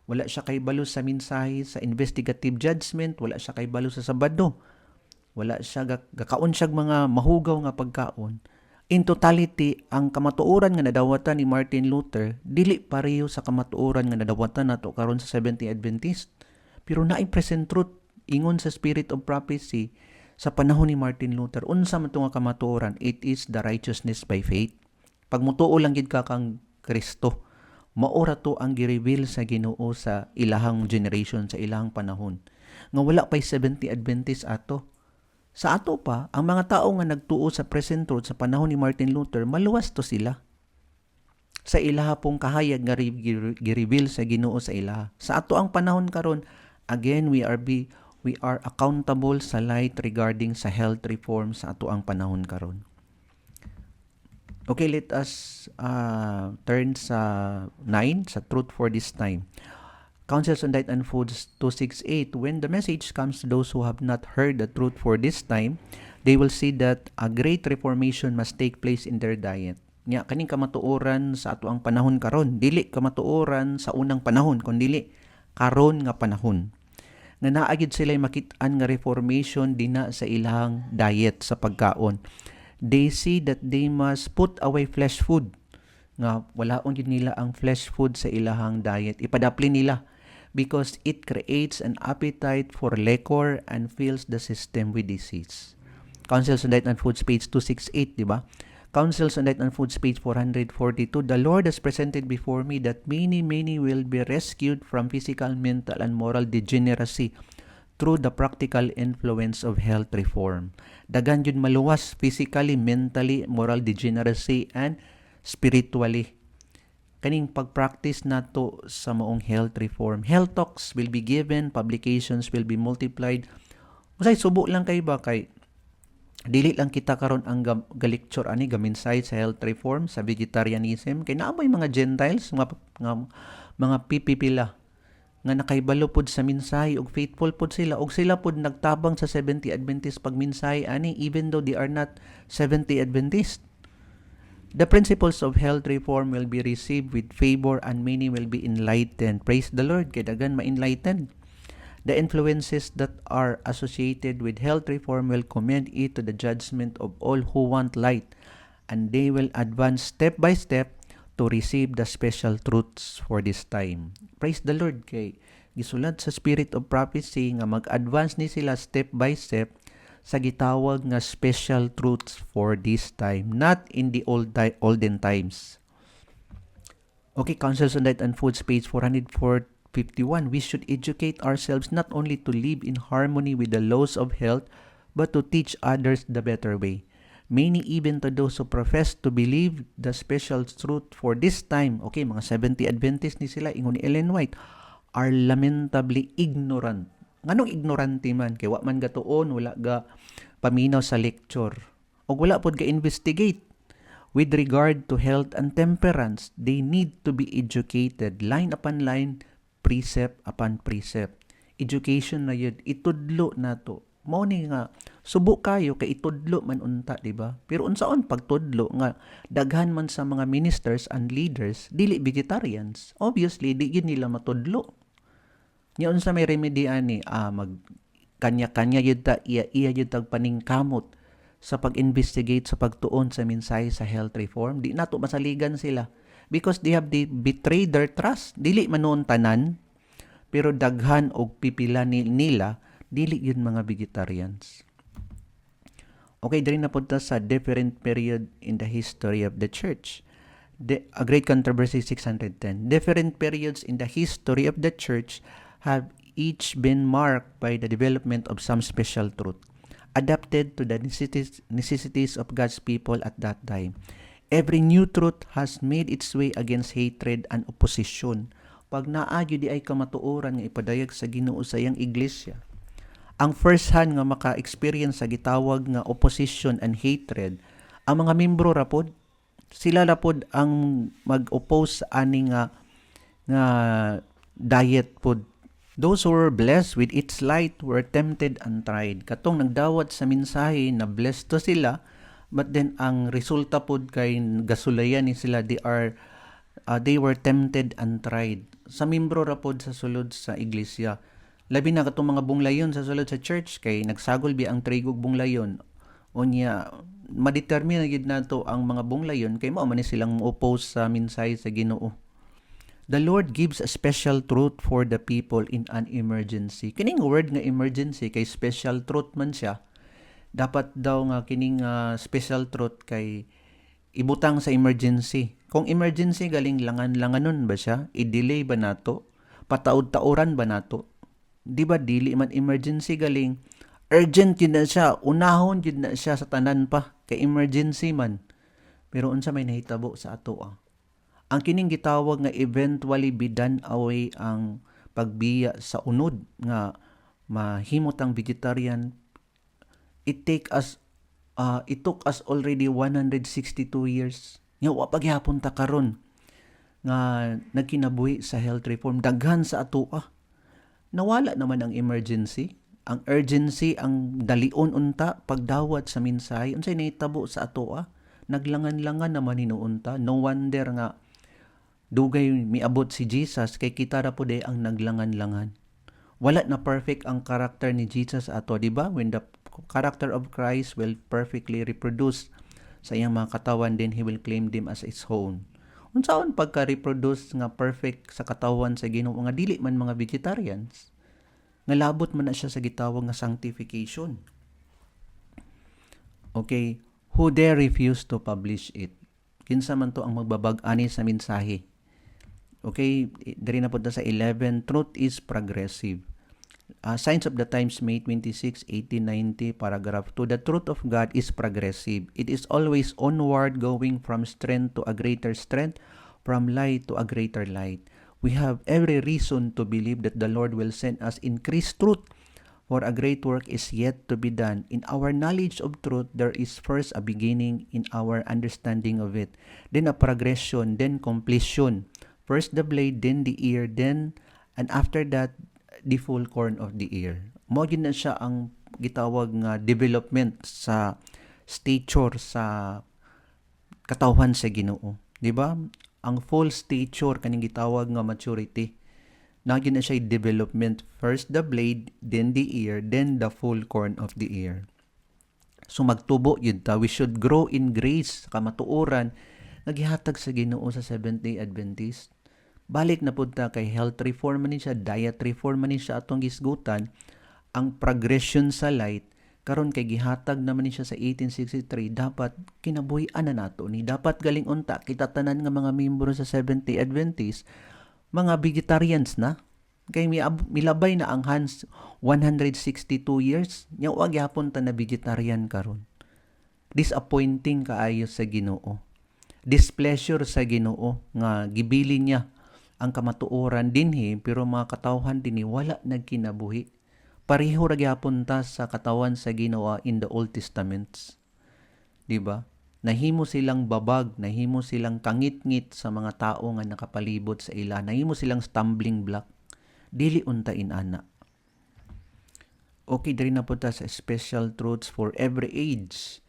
wala siya kay balo sa mensahe, sa investigative judgment, wala siya kay balo sa Sabado. Wala siya gakaon siya mga mahugaw nga pagkaon. In totality, ang kamatuoran nga nadawatan ni Martin Luther dili pareho sa kamatuoran nga nadawatan nato karon sa Seventh-day Adventist. Pero naay present truth ingon sa Spirit of Prophecy sa panahon ni Martin Luther. Unsa man nga kamatuoran? It is the righteousness by faith. Pag mutuo lang gid ka kang Kristo, maora to ang gi-reveal sa Ginoo sa ilahang generation, sa ilahang panahon. Nga wala pa'y Seventh-day Adventist ato. Sa ato pa, ang mga tao nga nagtuo sa present truth sa panahon ni Martin Luther, maluwas to sila. Sa ilaha pong kahayag nga gi-reveal sa Ginoo sa ilaha. Sa ato ang panahon karon, again we are accountable sa light regarding sa health reform sa ato ang panahon karon. Okay, let us turn sa 9, sa truth for this time. Counsels on Diet and Foods 268, when the message comes to those who have not heard the truth for this time, they will see that a great reformation must take place in their diet. Nya kaning kamatuoran sa ato ang panahon karon, dili kamatuoran sa unang panahon, kundi karon nga panahon. Nga naagid sila makit-an nga reformation dina sa ilang diet sa pagkaon. They see that they must put away flesh food. Nga walaon yun nila ang flesh food sa ilahang diet. Ipadapli nila because it creates an appetite for liquor and fills the system with disease. Counsels on Diet and Foods, page 268, di ba? Counsels on Diet and Foods, page 442, the Lord has presented before me that many will be rescued from physical, mental, and moral degeneracy through the practical influence of health reform. Dagan yun maluwas physically, mentally, moral degeneracy, and spiritually. Kaning pag-practice nato sa maong health reform. Health talks will be given, publications will be multiplied. Usay subo lang kay ba kay dili lang kita karon ang galecture ani gaminsay sa health reform, sa vegetarianism kay naamay mga Gentiles mga pipipila nga nakaibalo pod sa mensahe ug faithful pod sila ug sila pod nagtabang sa 70 Adventist pagmensahe ani even though they are not 70 Adventist. The principles of health reform will be received with favor and many will be enlightened. Praise the Lord, kay dagan ma-enlightened. The influences that are associated with health reform will commend it to the judgment of all who want light, and they will advance step by step to receive the special truths for this time. Praise the Lord, kay gisulat sa Spirit of Prophecy nga mag-advance ni sila step by step sa gitawag nga special truths for this time, not in the olden times. Okay, Counsels on Diet and Foods, page 451. We should educate ourselves not only to live in harmony with the laws of health, but to teach others the better way. Many, even to those who profess to believe the special truth for this time, okay, mga 70 Adventists ni sila, ingon ni Ellen White, are lamentably ignorant. Nganong ignorante man? Kaya wa man gatuon, wala ga paminaw sa lecture. O wala pod ga-investigate. With regard to health and temperance, they need to be educated line upon line, precept upon precept. Education na yun, itudlo na to. Mao ni nga, subo kayo kay itudlo man unta, di ba? Pero unsaon pagtudlo nga, daghan man sa mga ministers and leaders, dili vegetarians. Obviously, di yun nila matudlo. Ngayon sa may remedy ani, mag kanya-kanya yun ta, iya yun tag paningkamot sa pag-investigate sa pagtuon sa mensahe sa health reform. Di nato masaligan sila because they have betrayed their trust. Dili man noon tanan, pero daghan og pipila nila, dili yun mga vegetarians. Okay, diri na punta sa different period in the history of the church. A Great Controversy 610. Different periods in the history of the church have each been marked by the development of some special truth. adapted to the necessities of God's people at that time. Every new truth has made its way against hatred and opposition. Pag naagyo di ay kamatuoran nga ipadayag sa Ginoo sa iyang iglesia, ang first hand nga maka-experience sa gitawag nga opposition and hatred, ang mga membro rapod, sila rapod ang mag-oppose sa ani nga diet pod. Those who were blessed with its light were tempted and tried. Katong nagdawat sa mensahe na blessed to sila, but then ang resulta pod kay gasulayan ni sila, they were tempted and tried. Sa membro ra pod sa sulod sa iglesia, labi na katong mga bunglayon sa sulod sa church kay nagsagol bi ang trigog bunglayon. Unya madetermine gid nato ang mga bunglayon kay mao man ni silang mo-oppose sa mensahe sa Ginoo. The Lord gives a special truth for the people in an emergency. Kining word nga emergency kay special truth man siya. Dapat daw nga kining special truth kay ibutang sa emergency. Kung emergency galing langan-langanon ba siya? I-delay ba nato? Pataod-taoran ba nato? Di ba dili man emergency galing urgent yun na siya, unahon yun na siya sa tanan pa kay emergency man. Pero unsa may nahitabo sa ato Ang kining gitawag nga eventually be done away ang pagbiya sa unod nga mahimot ang vegetarian. It took us already 162 years. Nga wa pagyapon ta karon nga nagkinabuhi sa health reform daghan sa ato Nawala naman ang emergency. Ang urgency ang dalion unta pagdawat sa mensahe. Unsay nahitabo sa ato Naglangan-langan naman hinuunta. No wonder nga dugay miabot si Jesus kay kita ra pud ang naglangan-langan. Wala na perfect ang character ni Jesus ato, di ba? When the character of Christ will perfectly reproduce sa iyang mga katawan, then He will claim them as His own. Unsaon pagka-reproduce nga perfect sa katawan sa Ginoo nga dili man mga vegetarians? Nga labot man na siya sa gitawag nga sanctification. Okay, who dare refuse to publish it? Kinsa man to ang magbabag-ani sa mensahe? Okay, diri na po sa 11, truth is progressive. Signs of the Times, May 26, 1890, paragraph 2. The truth of God is progressive. It is always onward, going from strength to a greater strength, from light to a greater light. We have every reason to believe that the Lord will send us increased truth, for a great work is yet to be done. In our knowledge of truth, there is first a beginning in our understanding of it, then a progression, then completion. First the blade, then the ear, then, and after that, the full corn of the ear. Mo na siya ang gitawag nga development sa stature sa katawhan sa Ginoo. Di ba? Ang full stature kaning gitawag nga maturity. Nagyan na siya development. First the blade, then the ear, then the full corn of the ear. So magtubo yun ta. We should grow in grace, kamatuoran, nagihatag sa Ginoo sa Seventh-day Adventist. Balik na punta kay health reform man siya, diet reform man siya atong gisgutan, ang progression sa light, karon kay gihatag naman siya sa 1863, dapat kinabuhi-an na nato ni. Dapat galing unta, kita tanan nga mga membro sa Seventh-day Adventist, mga vegetarians na. Kay milabay na ang Hans 162 years, nya wa gyapon ta na vegetarian karon. Disappointing kaayo sa Ginoo. Displeasure sa Ginoo nga gibili niya ang kamatuoran dinhi, pero mga katawhan dinhi wala nagkinabuhi. Pareho ra gyapon ta sa katawan sa Ginoo in the Old Testaments. Di ba? Nahimo silang babag, nahimo silang kangit-ngit sa mga tao nga nakapalibot sa ila, nahimo silang stumbling block. Dili unta inana. Okay, diri na po ta sa special truths for every age.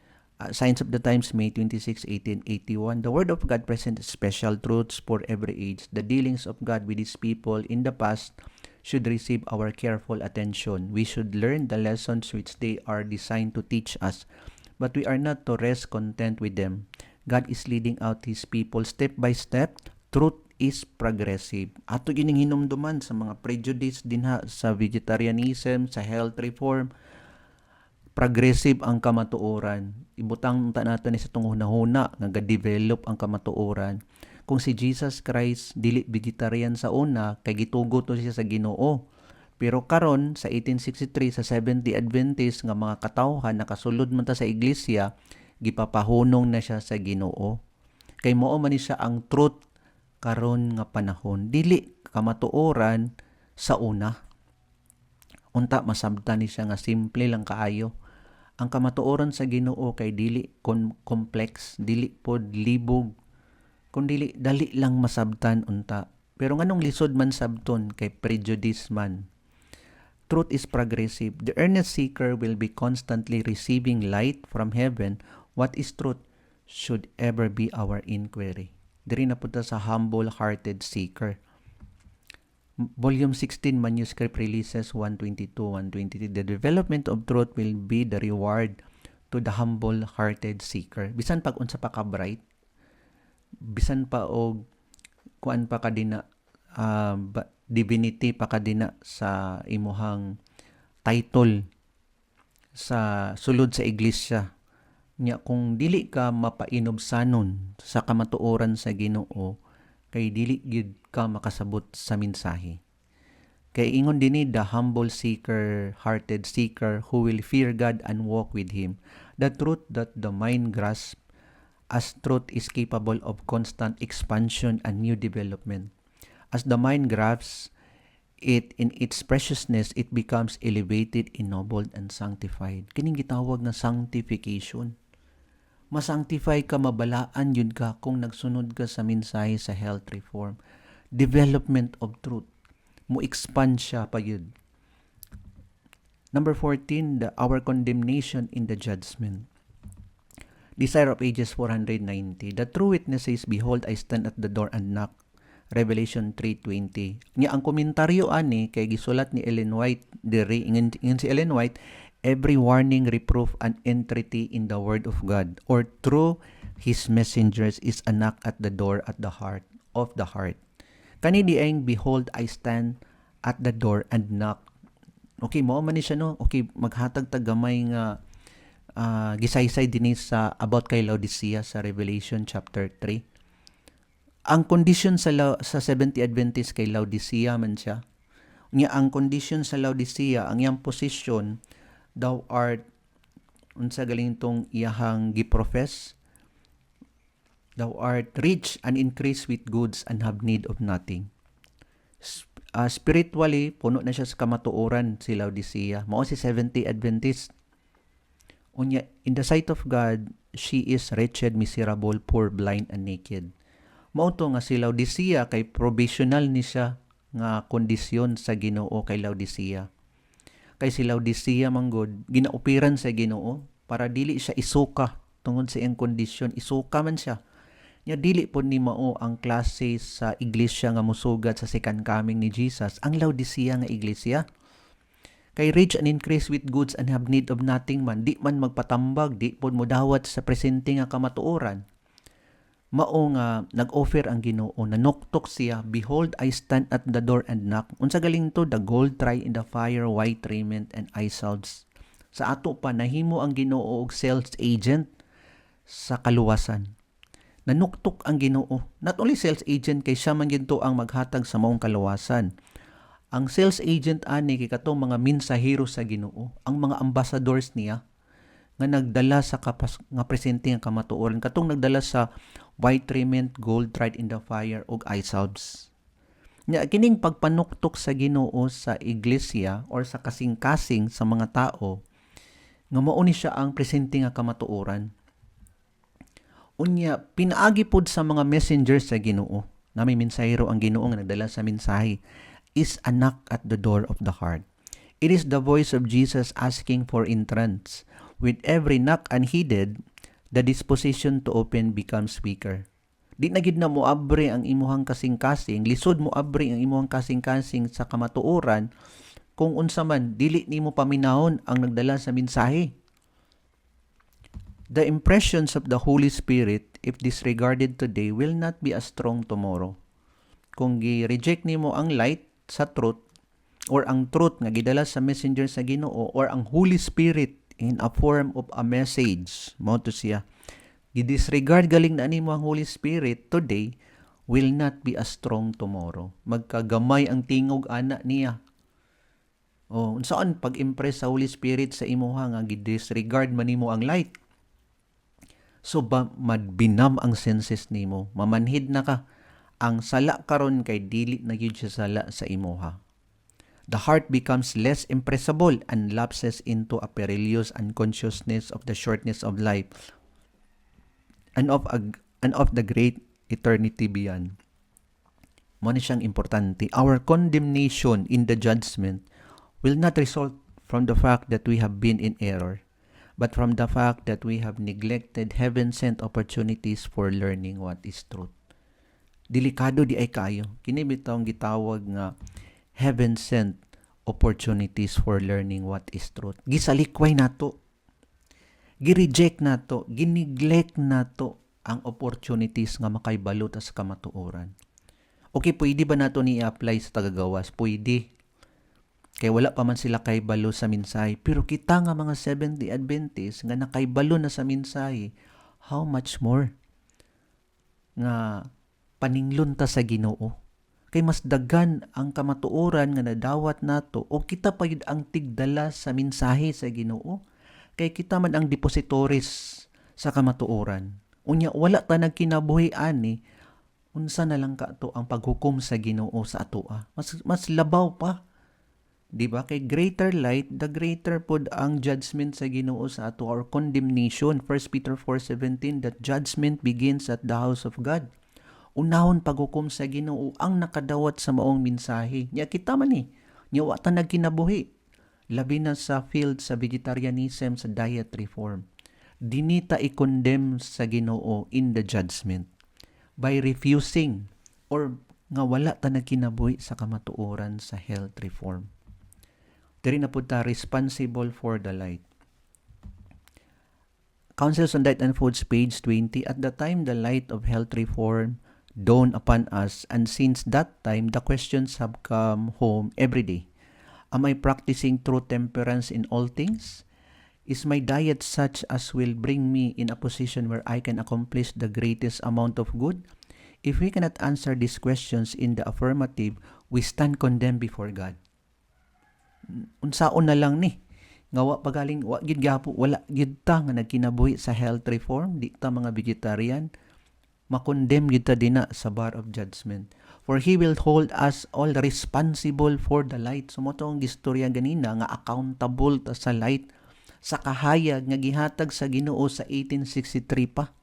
Signs of the Times, May 26, 1881. The Word of God presents special truths for every age. The dealings of God with His people in the past should receive our careful attention. We should learn the lessons which they are designed to teach us, but we are not to rest content with them. God is leading out His people step by step. Truth is progressive. Ato gining hinumduman sa mga prejudice dinha sa vegetarianism, sa health reform. Progressive ang kamatuoran. Ibutang ta nato ni sa tong hunahuna nga ga-develop ang kamatuoran. Kung si Jesus Christ dili vegetarian sa una, kay gitugo to siya sa Ginoo. Pero karon sa 1863 sa Seventh-day Adventist nga mga katawhan nakasulod man ta sa iglesia, gipapahunong na siya sa Ginoo. Kay mao man ni siya ang truth karon nga panahon. Dili kamatuoran sa una. Unta masabtan ni siya nga simple lang kaayo. Ang kamatuoran sa Ginoo kay dili complex, dili pod libog, kundi dali lang masabtan unta. Pero nganong lisod man sabton kay prejudice man. Truth is progressive. The earnest seeker will be constantly receiving light from heaven. What is truth should ever be our inquiry. Diri na punta sa humble-hearted seeker. Volume 16, Manuscript Releases 122-123. The development of truth will be the reward to the humble-hearted seeker. Bisan pag unsa pa ka bright, bisan pa og kuan pa kadina divinity pa kadina sa imuhang title sa sulod sa iglesia. Nya kung dili ka mapainobsanon sa kamatuoran sa Ginoo, kay dili gyud ka makasabot sa mensahe. Kay ingon dinhi the humble seeker, hearted seeker who will fear God and walk with Him. The truth that the mind grasps as truth is capable of constant expansion and new development. As the mind grasps it in its preciousness, it becomes elevated, ennobled, and sanctified. Kining gitawag na sanctification. Masanctify ka, mabalaan yun ka kung nagsunod ka sa mensahe sa health reform. Development of truth. Mo-expand siya pa yun. Number 14, our condemnation in the judgment. Desire of Ages 490. The true witness says, behold, I stand at the door and knock. Revelation 3:20. Nya ang komentaryo ani kay gisulat ni Ellen White diri ingon si Ellen White, every warning, reproof, and entreaty in the word of God or through His messengers is a knock at the door at the heart of the heart. Kani diayng behold I stand at the door and knock. Okay, mao man ni siya no. Okay, maghatag ta gamay nga gisaysay dinhi sa about kay Laodicea sa Revelation chapter 3. Ang condition sa Seventh-day Adventist kay Laodicea man siya. Nya ang condition sa Laodicea, ang iyang position, thou art, unsa galing tong iyahang giprofess, thou art rich and increase with goods and have need of nothing. Spiritually, puno na siya sa kamatuoran si Laodicea. Mao si Seventh-day Adventist. Unya, in the sight of God, she is wretched, miserable, poor, blind, and naked. Mao to nga si Laodicea kay provisional ni siya nga kondisyon sa Ginoo kay Laodicea. Kay si Laodicea manggod ginaupiran sa Ginoo para dili siya isuka tungod sa iyang kondisyon, isuka man siya. Nya dili pod ni mao ang klase sa iglesia nga mosugat sa second coming ni Jesus, ang Laodicea nga iglesia. Kay rich and increase with goods and have need of nothing man, di man magpatambag, di pod modawat sa presente nga kamatuoran. Mao nga nag-offer ang Ginoo, nanuktok siya, behold I stand at the door and knock. Unsa galing to, the gold tried in the fire, white raiment, and eye salves. Sa ato pa nahimo ang Ginoo og sales agent sa kaluwasan. Nanuktok ang Ginoo. Not only sales agent kay siya man ginto ang maghatag sa maong kaluwasan. Ang sales agent ani kay katong mga mensahero sa Ginoo, ang mga ambassadors niya nga nagdala sa nga presente nga kamatuoran, katong nagdala sa white raiment, gold tried in the fire, ug eye salves. Nya kining pagpanuktok sa Ginoo sa iglesia or sa kasing-kasing sa mga tao nga mao ni siya ang presente nga kamatuoran. Unya pinaagi pod sa mga messengers sa Ginoo, na may mensahero ang Ginoo nga nagdala sa mensahe, is a knock at the door of the heart. It is the voice of Jesus asking for entrance. With every knock unheeded, the disposition to open becomes weaker. Di na gid na moabre ang imuhang kasing-kasing, lisod moabre ang imuhang kasing-kasing sa kamatuoran kung unsa man dili nimo paminahon ang nagdala sa mensahe. The impressions of the Holy Spirit, if disregarded today, will not be as strong tomorrow. Kung gi-reject nimo ang light sa truth or ang truth nga gidala sa messenger sa Ginoo or ang Holy Spirit in a form of a message, mo to siya, i-disregard galing na nimo ang Holy Spirit today, will not be as strong tomorrow. Magkagamay ang tingog ana niya. O unsaon pag-impress sa Holy Spirit sa imuha nga gidisregard man nimo ang light. So madbinam ang senses nimo, mamanhid na ka. Ang sala karon kay dili na gyud siya sala sa imuha. The heart becomes less impressible and lapses into a perilous unconsciousness of the shortness of life and of the great eternity beyond. Mo ni siyang importante. Our condemnation in the judgment will not result from the fact that we have been in error, but from the fact that we have neglected heaven-sent opportunities for learning what is truth. Delikado di ay kayo. Kini bitawng gitawag nga heaven-sent opportunities for learning what is truth. Gisalikway nato. Gi-reject nato. Gineglect nato ang opportunities nga makaibalo ta sa kamatuoran. Okay, pwede ba nato ni i-apply sa tagagawas? Pwede. Kaya wala pa man sila kaibalo sa minsay. Pero kita nga mga Seventh-day Adventists nga nakaibalo na sa minsay, how much more nga paninglon ta sa Ginoo. Kay mas dagan ang kamatuoran nga nadawat nato o kita pa yun ang tigdala sa mensahe sa Ginoo. Kay kita man ang depositories sa kamatuoran. Unya wala ta nagkinabuhi ani, unsa na lang ka to ang paghukom sa Ginoo sa atoa. Mas labaw pa. Di ba? Kay greater light, the greater pod ang judgment sa Ginoo sa ato or condemnation. 1 Peter 4:17 that judgment begins at the house of God. Unahon paghukom sa Ginoo ang nakadawat sa maong mensahe. Nya kita man ni, nya wa ta nagkinabuhi. Labi na sa field sa vegetarianism, sa diet reform. Dinita i-condemn sa Ginoo in the judgment by refusing or nga wala ta nagkinabuhi sa kamatuoran sa health reform. Diri na pud ta responsible for the light. Councils on Diet and Foods, page 20, at the time the light of health reform dawned upon us, and since that time the questions have come home every day. Am I practicing true temperance in all things? Is my diet such as will bring me in a position where I can accomplish the greatest amount of good? If we cannot answer these questions in the affirmative, we stand condemned before God. Unsaon na lang ni nga wa pagaling wa gid gapo wala gid ta nga nagkinabuhi sa health reform, di ta mga vegetarian, makondem gid ta dina sa bar of judgment. For He will hold us all responsible for the light. So mo tong gistorya ganina nga accountable ta sa light, sa kahayag nga gihatag sa Ginoo sa 1863 pa,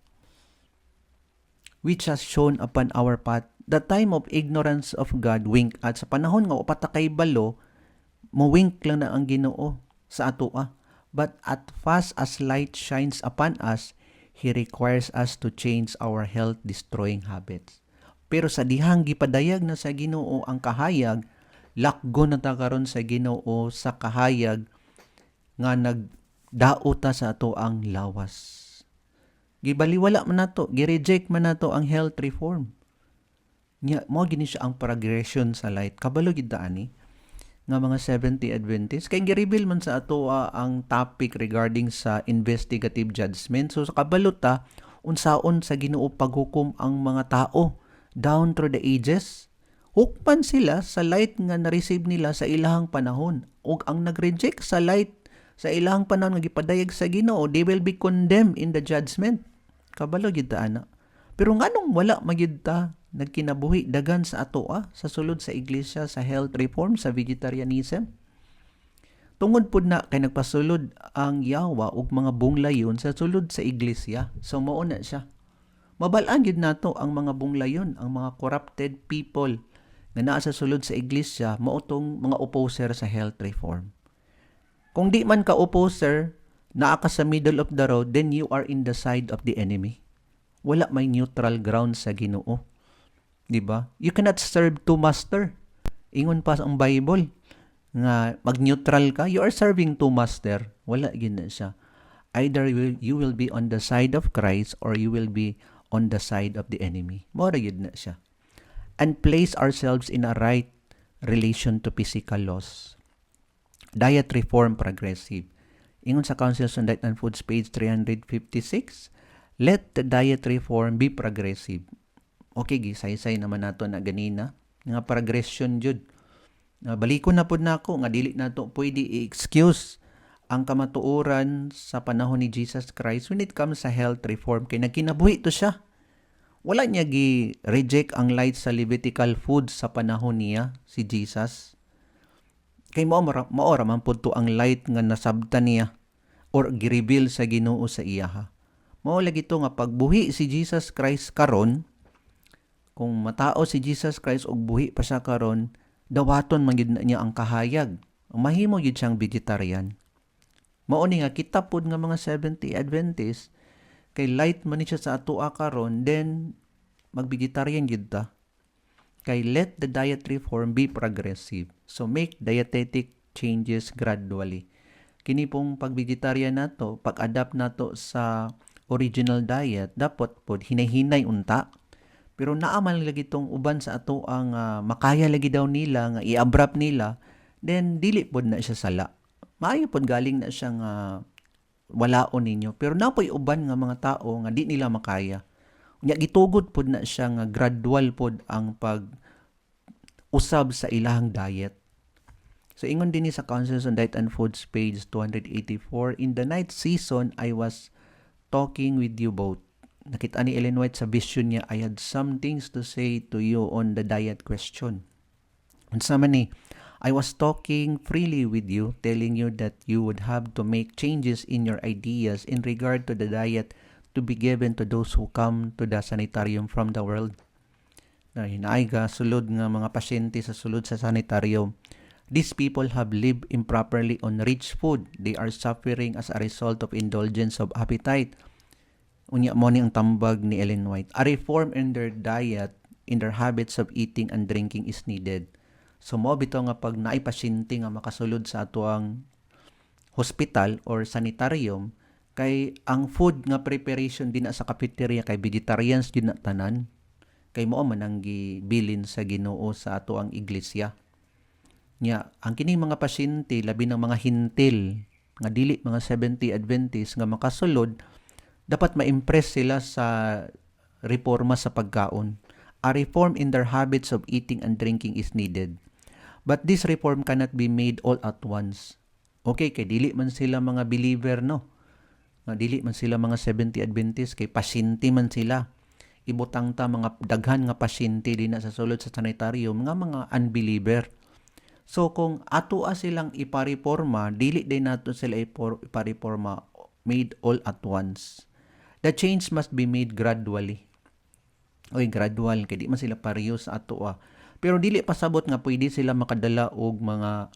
which has shown upon our path. The time of ignorance of God wink at sa panahon nga upat kay balo, mo-wink lang na ang Ginoo sa atoa. But at fast as light shines upon us, He requires us to change our health-destroying habits. Pero sa dihang gipadayag na sa Ginoo ang kahayag, lakgo na ta karon sa Ginoo sa kahayag nga nagdao ta sa ato ang lawas. Gibaliwala man nato, gi-reject man nato ang health reform. Nya mo gini siya ang progression sa light. Kabalo gid ani nga mga 70 Adventists kay gi-reveal man sa ato ang topic regarding sa investigative judgment. So sa kabalo ta unsaon sa Ginoo paghukom ang mga tao down through the ages. Hukman sila sa light nga na-receive nila sa ilahang panahon. Ug ang nag-reject sa light sa ilahang panahon nga gipadayag sa Ginoo, they will be condemned in the judgment. Kabalo gid ta ana. Pero nganong wala magyud ta nagkinabuhi dagan sa atoa sa sulod sa iglesia sa health reform sa vegetarianism? Tungod pud na kay nagpasulod ang yawa ug mga bunglayon sa sulod sa iglesia. So mao na siya. Mabalaan gid nato ang mga bunglayon, ang mga corrupted people nga naa sa sulod sa iglesia, mao tong mga opposer sa health reform. Kung di man ka opposer, naa ka sa middle of the road, then you are in the side of the enemy. Wala may neutral ground sa Ginoo. Di ba? You cannot serve two master. Ingon pa ang Bible nga mag-neutral ka, you are serving two master. Wala gid na siya. Either you will be on the side of Christ or you will be on the side of the enemy. Mora gid na siya. And place ourselves in a right relation to physical laws. Diet reform progressive. Ingon sa Councils on Diet and Foods, page 356, let the diet reform be progressive. Okay, gisaysay naman nato na ganina. Nga progression jud. Balikon na pud nako nga dili nato pwede i-excuse ang kamatuoran sa panahon ni Jesus Christ when it comes sa health reform kay nagkinabuhi to siya. Wala niya gi-reject ang light sa Levitical food sa panahon niya, si Jesus. Kay maora man pud to ang light nga nasabtan niya or gi-reveal sa Ginoo sa iya ha. Mao lagi to nga pagbuhi si Jesus Christ karon, kung matao si Jesus Christ og buhi pa siya karon, dawaton man gyud na niya ang kahayag. Mahimo gyud siyang vegetarian. Mao ni nga kita pud nga mga Seventh-day Adventist kay light man ni siya sa atoa karon, then mag-vegetarian gyud ta. Kay let the diet reform be progressive. So make dietetic changes gradually. Kini pong pag-vegetarian nato, pag-adapt nato sa original diet, dapat pod hinay-hinay unta. Pero naaman lagi tong uban sa ato ang makaya lagi daw nila nga i-abrupt nila, then dili pod na siya sala. Maayo pod galing na siyang walaon ninyo. Pero napoy uban nga mga tao nga di nila makaya. Nya gitugod pod na siya nga gradual pod ang pag usab sa ilahang diet. So ingon din sa Councils on Diet and Foods page 284, in the night season I was talking with you both. Nakita ni Ellen White sa vision niya, I had some things to say to you on the diet question. Unsa man ni, I was talking freely with you, telling you that you would have to make changes in your ideas in regard to the diet to be given to those who come to the sanitarium from the world. Na hinaay ga sulod nga mga pasyente sa sulod sa sanitarium. These people have lived improperly on rich food. They are suffering as a result of indulgence of appetite. Unya mo ni ang tambag ni Ellen White. A reform in their diet, in their habits of eating and drinking is needed. So mo bito nga pag naay pasyente nga makasulod sa atuang hospital or sanitarium, kay ang food nga preparation din sa cafeteria kay vegetarians din na tanan. Kay mo man ang gibilin sa Ginoo sa ato ang iglesia. Nya, ang kining mga pasyente labi ng mga hintil nga dili mga 70 Adventist nga makasulod, dapat ma-impress sila sa reforma sa pagkaon. A reform in their habits of eating and drinking is needed. But this reform cannot be made all at once. Okay, kay dili man sila mga believer, no? Nga dili man sila mga 70 Adventist, kay pasyente man sila. Ibutang ta mga daghan nga pasyente din na sa sulod sa sanitarium nga mga unbeliever. So kung atoa silang ipareforma, dili din nato sila ipareforma made all at once. The change must be made gradually. Oy, gradual kay di man sila pareho sa atoa. Pero dili pasabot nga pwede sila makadala og mga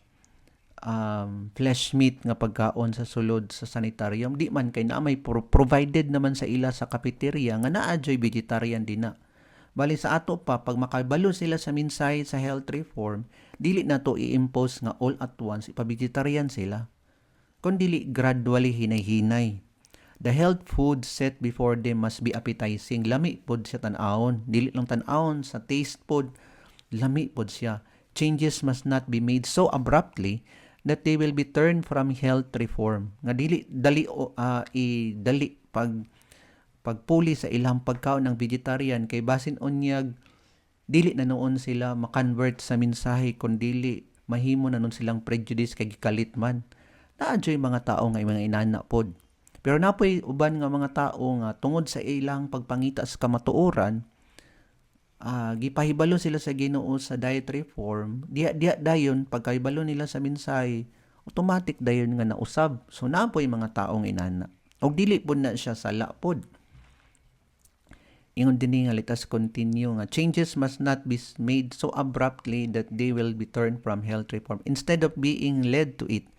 flesh meat nga pagkaon sa sulod sa sanitarium. Di man kay na may provided naman sa ila sa cafeteria nga naa joy vegetarian din na. Bali sa ato pa, pag makabalo sila sa minsay sa health reform, dili na to i-impose nga all at once, ipa-vegetarian sila. Kung dili gradually hinay-hinay. The health food set before them must be appetizing. Lami pod siya tan-awon. Dili lang tan-awon sa taste pod. Lami pod siya. Changes must not be made so abruptly that they will be turned from health reform. Nga dili dali pagpuli sa ilang pagkaon ng vegetarian kay basin onyag dili na noon sila makonvert sa mensahe kun dili mahimo na noon silang prejudice kay gikalit man. Naadyoy mga tao nga mga inana pod. Pero napoy uban nga mga tao nga tungod sa ilang pagpangita sa kamatuoran, gipahibalo sila sa Ginoo sa diet reform. Diya dayon pagkahibalo nila sa mensahe, automatic dayon nga nausab. So napoy mga taong inana. Og dili pod na siya sala pod. Ingon din nga let us continue nga changes must not be made so abruptly that they will be turned from health reform instead of being led to it.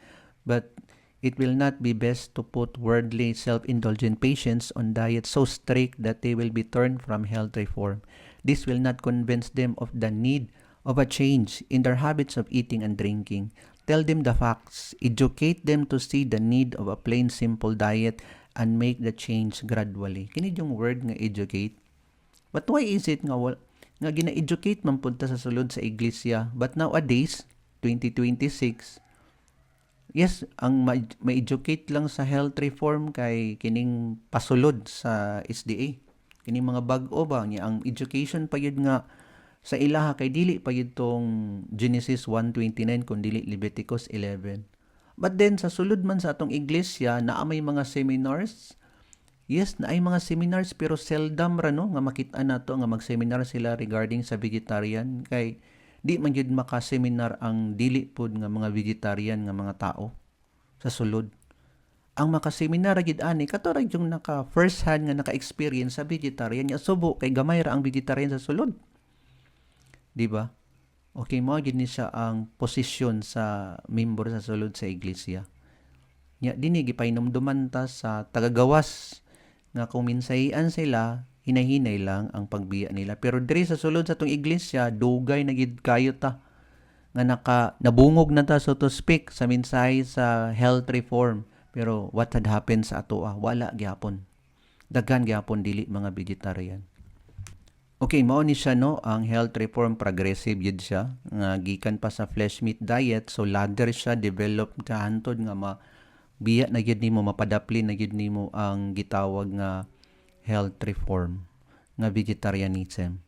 But it will not be best to put worldly self-indulgent patients on diets so strict that they will be turned from health reform. This will not convince them of the need of a change in their habits of eating and drinking. Tell them the facts, educate them to see the need of a plain simple diet and make the change gradually. Kini yung word nga educate. But why is it nga gina-educate man punta sa sulod sa iglesia? But nowadays, 2026, yes, ang ma-educate lang sa health reform kay kining pasulod sa SDA. Kining mga bag-o ba niya ang education pa yun nga Sa ilaha kay dili pa gyud tong Genesis 1:29 kun dili Leviticus 11. But then sa sulod man sa atong iglesia naa may mga seminars. Yes, na ay mga seminars pero seldom ra no nga makita nato nga mag-seminar sila regarding sa vegetarian kay di man gyud maka-seminar ang dili pud nga mga vegetarian nga mga tao sa sulod. Ang makaseminar gid ani kato ra yung naka first hand nga naka-experience sa vegetarian nya subo kay gamay ra ang vegetarian sa sulod. Di ba? Okay, mo gid ni siya ang posisyon sa member sa sulod sa iglesia. Nya dinhi gipainomduman ta sa tagagawas nga kung minsahian sila hinahinay lang ang pagbiya nila. Pero diri sa sulod sa tong iglesia dugay na gid kayo ta nga nabungog na ta so to speak sa mensahe sa health reform. Pero what had happened sa ato wala gyapon. Daghan gyapon dili mga vegetarian. Okay, mao ni siya no, ang health reform progressive yun siya. Nga gikan pa sa flesh meat diet, so ladder siya develop ta hantod nga biya na gyud nimo mapadapli na gyud nimo ang gitawag nga health reform nga vegetarianism.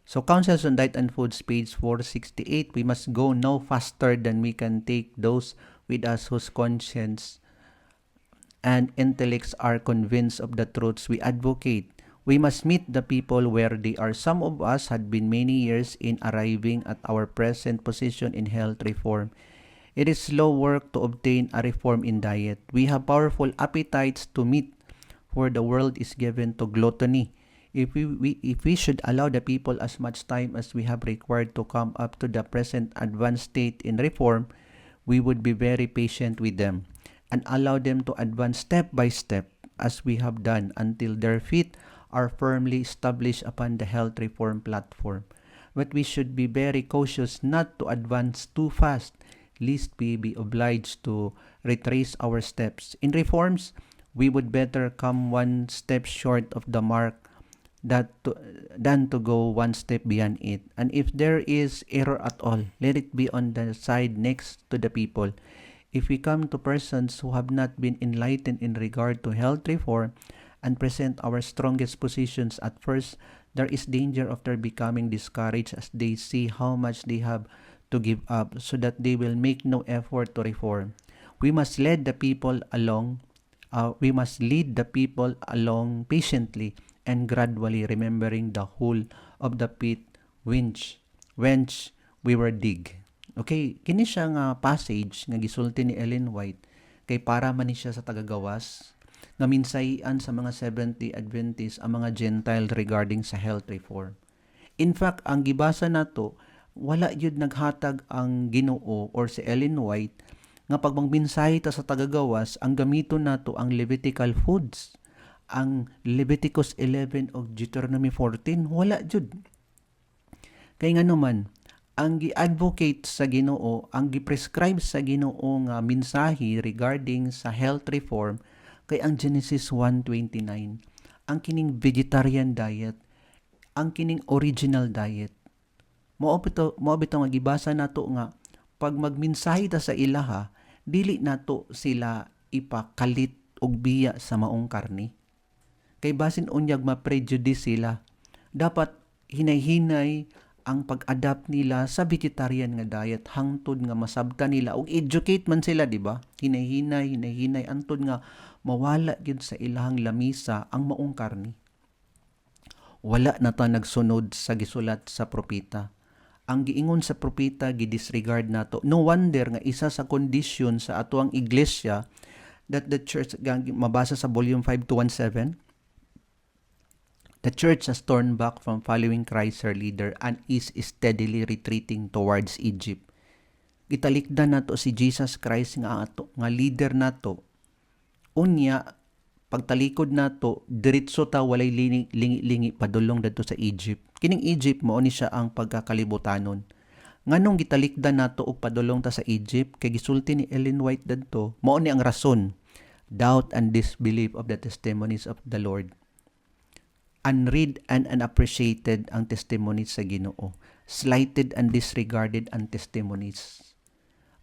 So Councils on Diet and Foods page 468, we must go no faster than we can take those with us whose conscience and intellects are convinced of the truths we advocate. We must meet the people where they are. Some of us had been many years in arriving at our present position in health reform. It is slow work to obtain a reform in diet. We have powerful appetites to meet, for the world is given to gluttony. If we should allow the people as much time as we have required to come up to the present advanced state in reform, we would be very patient with them and allow them to advance step by step as we have done until their feet are firmly established upon the health reform platform. But we should be very cautious not to advance too fast, lest we be obliged to retrace our steps. In reforms, we would better come one step short of the mark than to go one step beyond it. And if there is error at all, let it be on the side next to the people. If we come to persons who have not been enlightened in regard to health reform and present our strongest positions at first, there is danger of their becoming discouraged as they see how much they have to give up, so that they will make no effort to reform. We must lead the people along. We must lead the people along patiently and gradually, remembering the whole of the pit whence we were dig. Okay, kini siya nga passage nga gisulti ni Ellen White kay para man ni siya sa tagagawas nga minsahian sa mga 70 Adventists ang mga Gentile regarding sa health reform. In fact, ang gibasa nato wala yun naghatag ang Ginoo or si Ellen White nga pag magminsahe ta sa tagagawas ang gamiton nato ang Levitical foods, ang Leviticus 11 o Deuteronomy 14, wala jud. Kay nga naman ang gi-advocate sa Ginoo, ang gi-prescribe sa Ginoo nga mensahe regarding sa health reform kay ang Genesis 1:29, ang kining vegetarian diet, ang kining original diet. Mao bitaw nga gibasa nato nga pag magmensahe ta sa ilaha, dili nato sila ipakalit og biya sa maong karne. Kay basin unyag ma-prejudice sila. Dapat hinay-hinay ang pag-adapt nila sa vegetarian nga diet hangtod nga masabtan nila og educate man sila, di ba? Hinay-hinay antod nga mawala gyud sa ilahang lamisa ang maong karne. Wala na ta nagsunod sa gisulat sa propeta. Ang giingon sa propeta gidisregard nato. No wonder nga isa sa kondisyon sa atuang iglesia that the church mabasa sa volume 5 to 17, the church has turned back from following Christ her leader and is steadily retreating towards Egypt. Gitalikdan nato si Jesus Christ nga leader nato. Unya pagtalikod nato diretso ta walay lingi padulong dadto sa Egypt. Kining Egypt mao ni siya ang pagkakalibutanon. Nganong gitalikdan nato og padulong ta sa Egypt kay gisulti ni Ellen White dadto mao ni ang rason. Doubt and disbelief of the testimonies of the Lord. Unread and unappreciated ang testimonies sa Ginoo. Slighted and disregarded ang testimonies.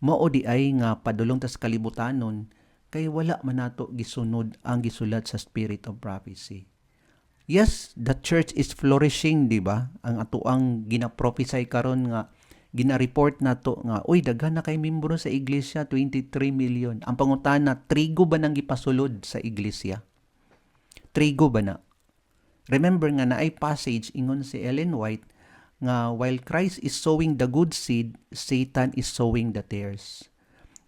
Mao di ay nga padulong ta sa kalibutanon kay wala man nato gisunod ang gisulat sa Spirit of Prophecy. Yes, the church is flourishing, di ba? Ang atuang gina-prophesy karon nga gina-report na to nga uy daghan na kay membro sa iglesia 23 million. Ang pangutana, trigo ba nang gipasulod sa iglesia? Trigo ba na? Remember nga na ay passage ingon si Ellen White nga while Christ is sowing the good seed, Satan is sowing the tares.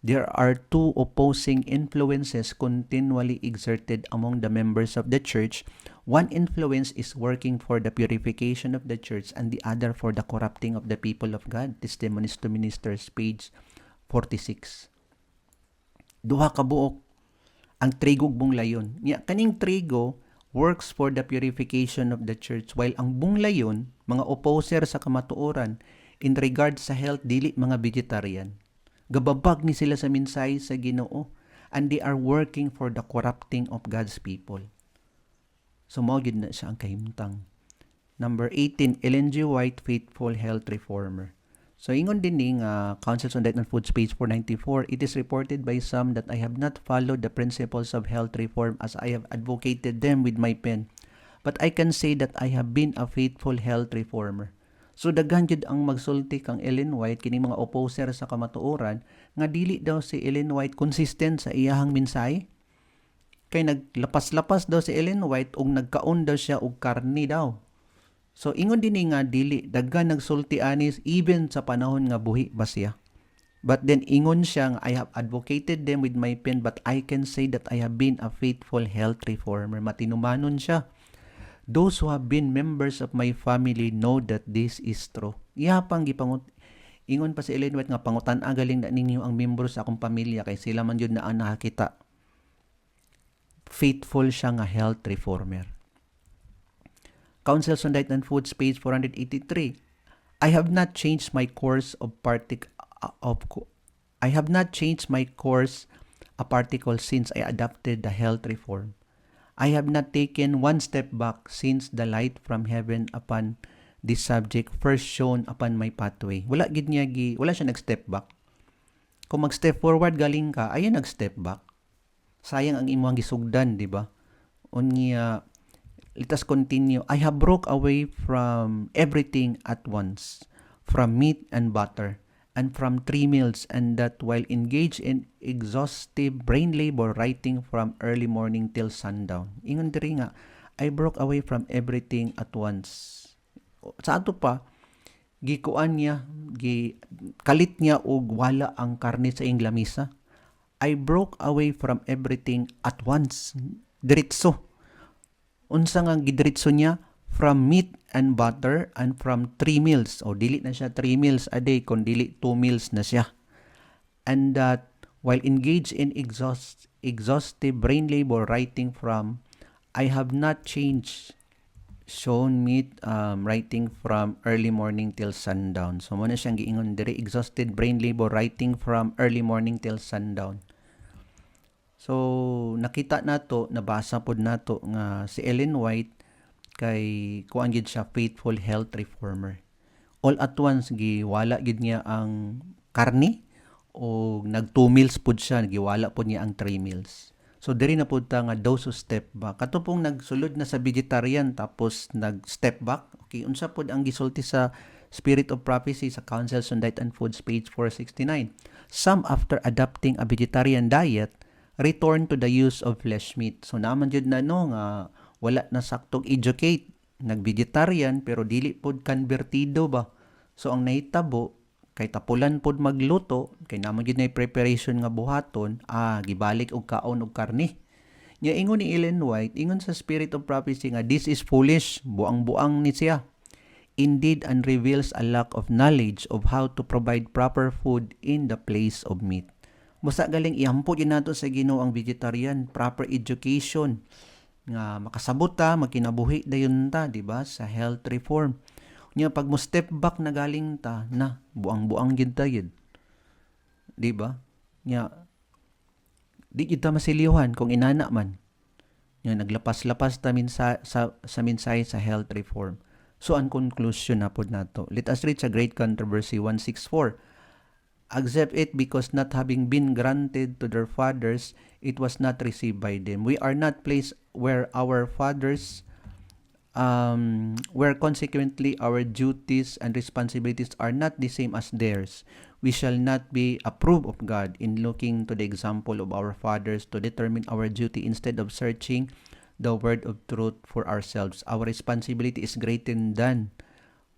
There are two opposing influences continually exerted among the members of the church. One influence is working for the purification of the church and the other for the corrupting of the people of God. Testimonies to Ministers, page 46. Duha ka buok ang trigo ug bunglayon. Kaning trigo works for the purification of the church while ang bunglayon, mga opposer sa kamatuoran in regard sa health, dili mga vegetarian. Gababag ni sila sa minsay sa Ginoo and they are working for the corrupting of God's people. So mao gid na siya ang kahimtang. Number 18, Ellen G. White, Faithful Health Reformer. So ingon din ni Councils on Diet and Foods, page 494, it is reported by some that I have not followed the principles of health reform as I have advocated them with my pen. But I can say that I have been a faithful health reformer. So daghan jud ang magsulti kang Ellen White kini mga opposer sa kamatuoran nga dili daw si Ellen White consistent sa iyahang mensahe. Kay naglapas-lapas daw si Ellen White ug nagkaon daw siya og karni daw. So ingon dinhi nga dili daghan nagsulti anis even sa panahon nga buhi ba siya. But then ingon siya nga I have advocated them with my pen but I can say that I have been a faithful health reformer. Matinumanon siya. Those who have been members of my family know that this is true. Pang ingon pa si Ellen White nga pangutan galing na ninyo ang membro sa akong pamilya kay sila man yun na ang nakakita. Faithful siya nga health reformer. Councils on Diet and Foods, page 483. I have not changed my course a particle since I adopted the health reform. I have not taken one step back since the light from heaven upon this subject first shone upon my pathway. Wala siya nag-step back. Kung mag-step forward galing ka, ayan nag-step back. Sayang ang imong gisugdan, di ba? Unya, let us continue. I have broke away from everything at once, from meat and butter, and from 3 meals, and that while engaged in exhaustive brain labor writing from early morning till sundown. Ingon diri nga, I broke away from everything at once. Sa ato pa, gikuan niya, kalit niya og wala ang karne sa iyang lamisa. I broke away from everything at once. Diretso. Unsa nga gidiretso niya? From meat and butter and from 3 meals. O dili na siya 3 meals a day, kung dili 2 meals na siya. And that while engaged in exhaustive brain labor writing from, I have not changed shown meat writing from early morning till sundown. So muna siyang giingon diri, exhausted brain labor writing from early morning till sundown. So nakita nato, nabasa pod nato nga si Ellen White kay kuan gid siya faithful health reformer. All at once giwala gid niya ang karne o nag 2 meals pod siya, giwala pod niya ang 3 meals. So diri na pod ta nga dose of step back. Kato pong nagsulod na sa vegetarian tapos nag step back. Okay, unsa pod ang gisulti sa Spirit of Prophecy sa Councils on Diet and Foods, page 469. Some after adopting a vegetarian diet return to the use of flesh meat. So naman jud na nga wala na saktong educate, nag-vegetarian pero dili pod convertido ba. So ang nahitabo kay tapulan pod magluto, kay naman gyud na preparation nga buhaton, gibalik og kaon og karne. Nya ingon ni Ellen White, ingon sa Spirit of Prophecy nga this is foolish, buang-buang ni siya. Indeed, and reveals a lack of knowledge of how to provide proper food in the place of meat. Basta galing iampo din nato sa Ginoo ang vegetarian, proper education nga makasabot ta, magkinabuhi dayon ta, di ba, sa health reform. Nya pag mo step back na galing ta na buang-buang gid ta gid. Di ba? Nya di kita masilihan kung inana man. Nya naglapas-lapas ta sa mensahe sa health reform. So ang conclusion na pod nato. Let us read sa Great Controversy 164. Accept it because not having been granted to their fathers, it was not received by them. We are not placed where our fathers where consequently our duties and responsibilities are not the same as theirs. We shall not be approved of God in looking to the example of our fathers to determine our duty instead of searching the word of truth for ourselves. Our responsibility is greater than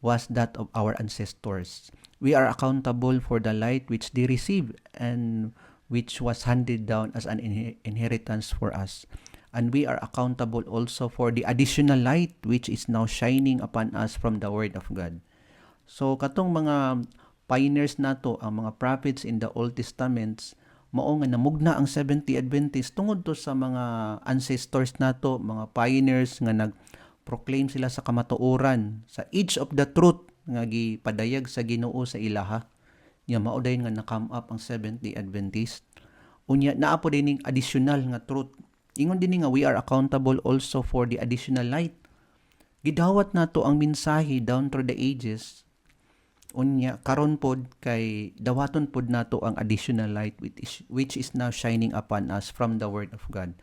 was that of our ancestors. We are accountable for the light which they received and which was handed down as an inheritance for us. And we are accountable also for the additional light which is now shining upon us from the Word of God. So, katong mga pioneers nato, ang mga prophets in the Old Testaments, mao nga namugna ang Seventh-day Adventist tungod to sa mga ancestors nato, mga pioneers nga nag-proclaim sila sa kamatuoran, sa each of the truth nga gipadayag sa Ginoo sa ilaha. Nya mao dayon nga na-come up ang Seventh-day Adventist. Unya naa po din additional nga truth. Ingon din nga we are accountable also for the additional light. Gidawat nato ang mensahe down through the ages. Unya karon pod kay dawaton pod nato ang additional light which is now shining upon us from the Word of God.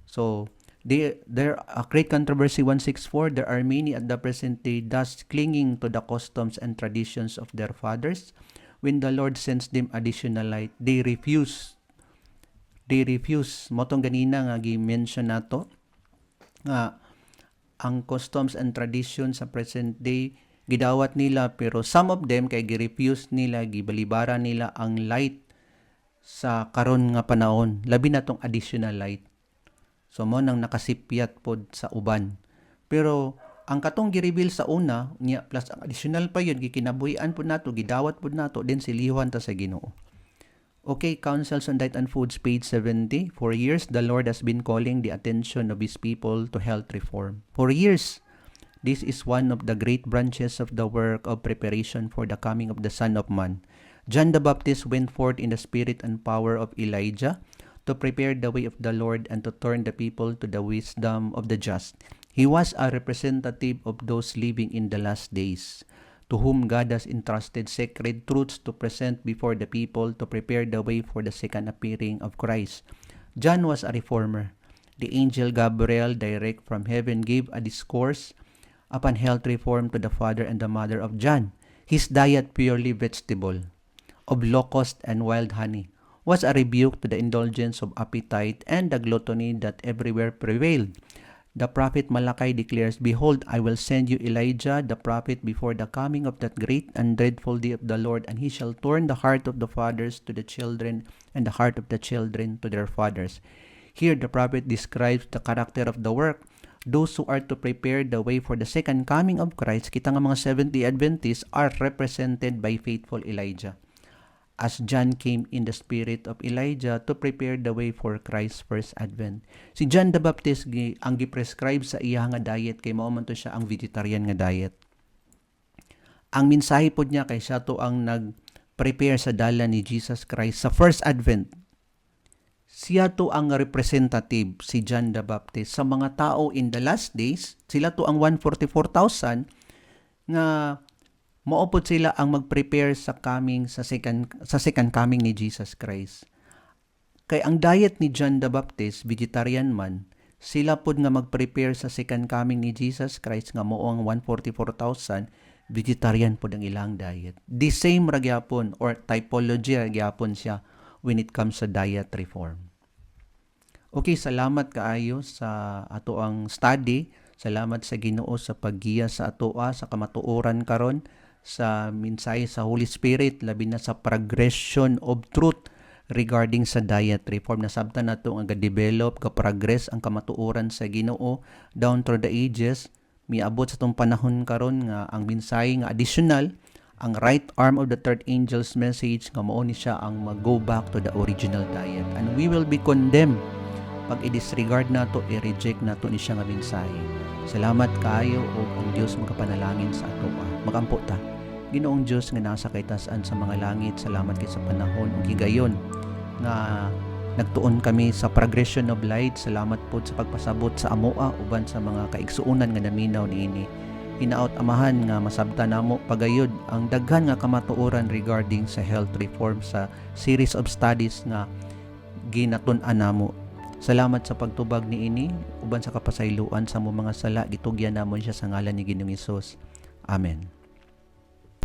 So there a great controversy 164, there are many at the present day thus clinging to the customs and traditions of their fathers. When the Lord sends them additional light, they refuse. Motong ganina nga gi-mention nato nga ang customs and traditions sa present day gidawat nila, pero some of them kay gi-refuse nila, gibalibara nila ang light sa karon nga panahon, labi na tong additional light. So mo nang nakasipyat pod sa uban. Pero ang katong gi-reveal sa una niya plus ang additional pa yun gikinabuhian pod nato, gidawat pod nato din silihan ta sa Ginoo. Okay, Counsels on Diet and Foods, page 70. For years, the Lord has been calling the attention of His people to health reform. For years, this is one of the great branches of the work of preparation for the coming of the Son of Man. John the Baptist went forth in the spirit and power of Elijah to prepare the way of the Lord and to turn the people to the wisdom of the just. He was a representative of those living in the last days, to whom God has entrusted sacred truths to present before the people to prepare the way for the second appearing of Christ. John was a reformer. The angel Gabriel, direct from heaven, gave a discourse upon health reform to the father and the mother of John. His diet, purely vegetable, of locust and wild honey, was a rebuke to the indulgence of appetite and the gluttony that everywhere prevailed. The prophet Malachi declares, "Behold, I will send you Elijah the prophet before the coming of that great and dreadful day of the Lord, and he shall turn the heart of the fathers to the children and the heart of the children to their fathers." Here the prophet describes the character of the work. Those who are to prepare the way for the second coming of Christ, kita nga mga Seventh-day Adventists, are represented by faithful Elijah, as John came in the spirit of Elijah to prepare the way for Christ's first advent. Si John the Baptist ang gi-prescribe sa iya nga diet kay mao man to siya ang vegetarian nga diet. Ang mensahe pod niya kay siya to ang nag-prepare sa dala ni Jesus Christ sa first advent. Siya to ang representative, si John the Baptist, sa mga tao in the last days. Sila to ang 144,000 nga maupod sila ang mag-prepare sa second coming ni Jesus Christ. Kay ang diet ni John the Baptist, vegetarian man, sila pod nga mag-prepare sa second coming ni Jesus Christ nga mao ang 144,000, vegetarian pod ang ilang diet. The same ra gyapon or typology ra gyapon siya when it comes sa diet reform. Okay, salamat kaayo sa ato ang study. Salamat sa Ginoo sa paggiya sa atoa sa kamatuoran karon sa mensahe sa Holy Spirit, labi na sa progression of truth regarding sa diet reform. Nasabtan nato nga ga-develop, ga-progress ang kamatuoran sa Ginoo down through the ages. Miabot sa tong panahon karon nga ang mensahe nga additional, ang right arm of the third angel's message nga mao ni siya ang mag-go back to the original diet. And we will be condemned pag i-disregard nato, i-reject nato ni siya nga mensahe. Salamat kaayo o ang Dios makapanalangin sa atoa. Magampo ta. Ginoong Diyos nga nasa kaytasan sa mga langit, salamat kay sa panahon ug higayon nga nagtuon kami sa progression of light. Salamat po sa pagpasabot sa amoa uban sa mga kaigsuonan nga naminaw niini. Hinaot amahan nga masabtan namo pagayod ang daghan nga kamatuoran regarding sa health reform sa series of studies nga ginatun-an namo. Salamat sa pagtubag ni ini uban sa kapasayloan sa mo mga sala gitugyan namon siya sa ngalan ni Ginoong Hesus. Amen.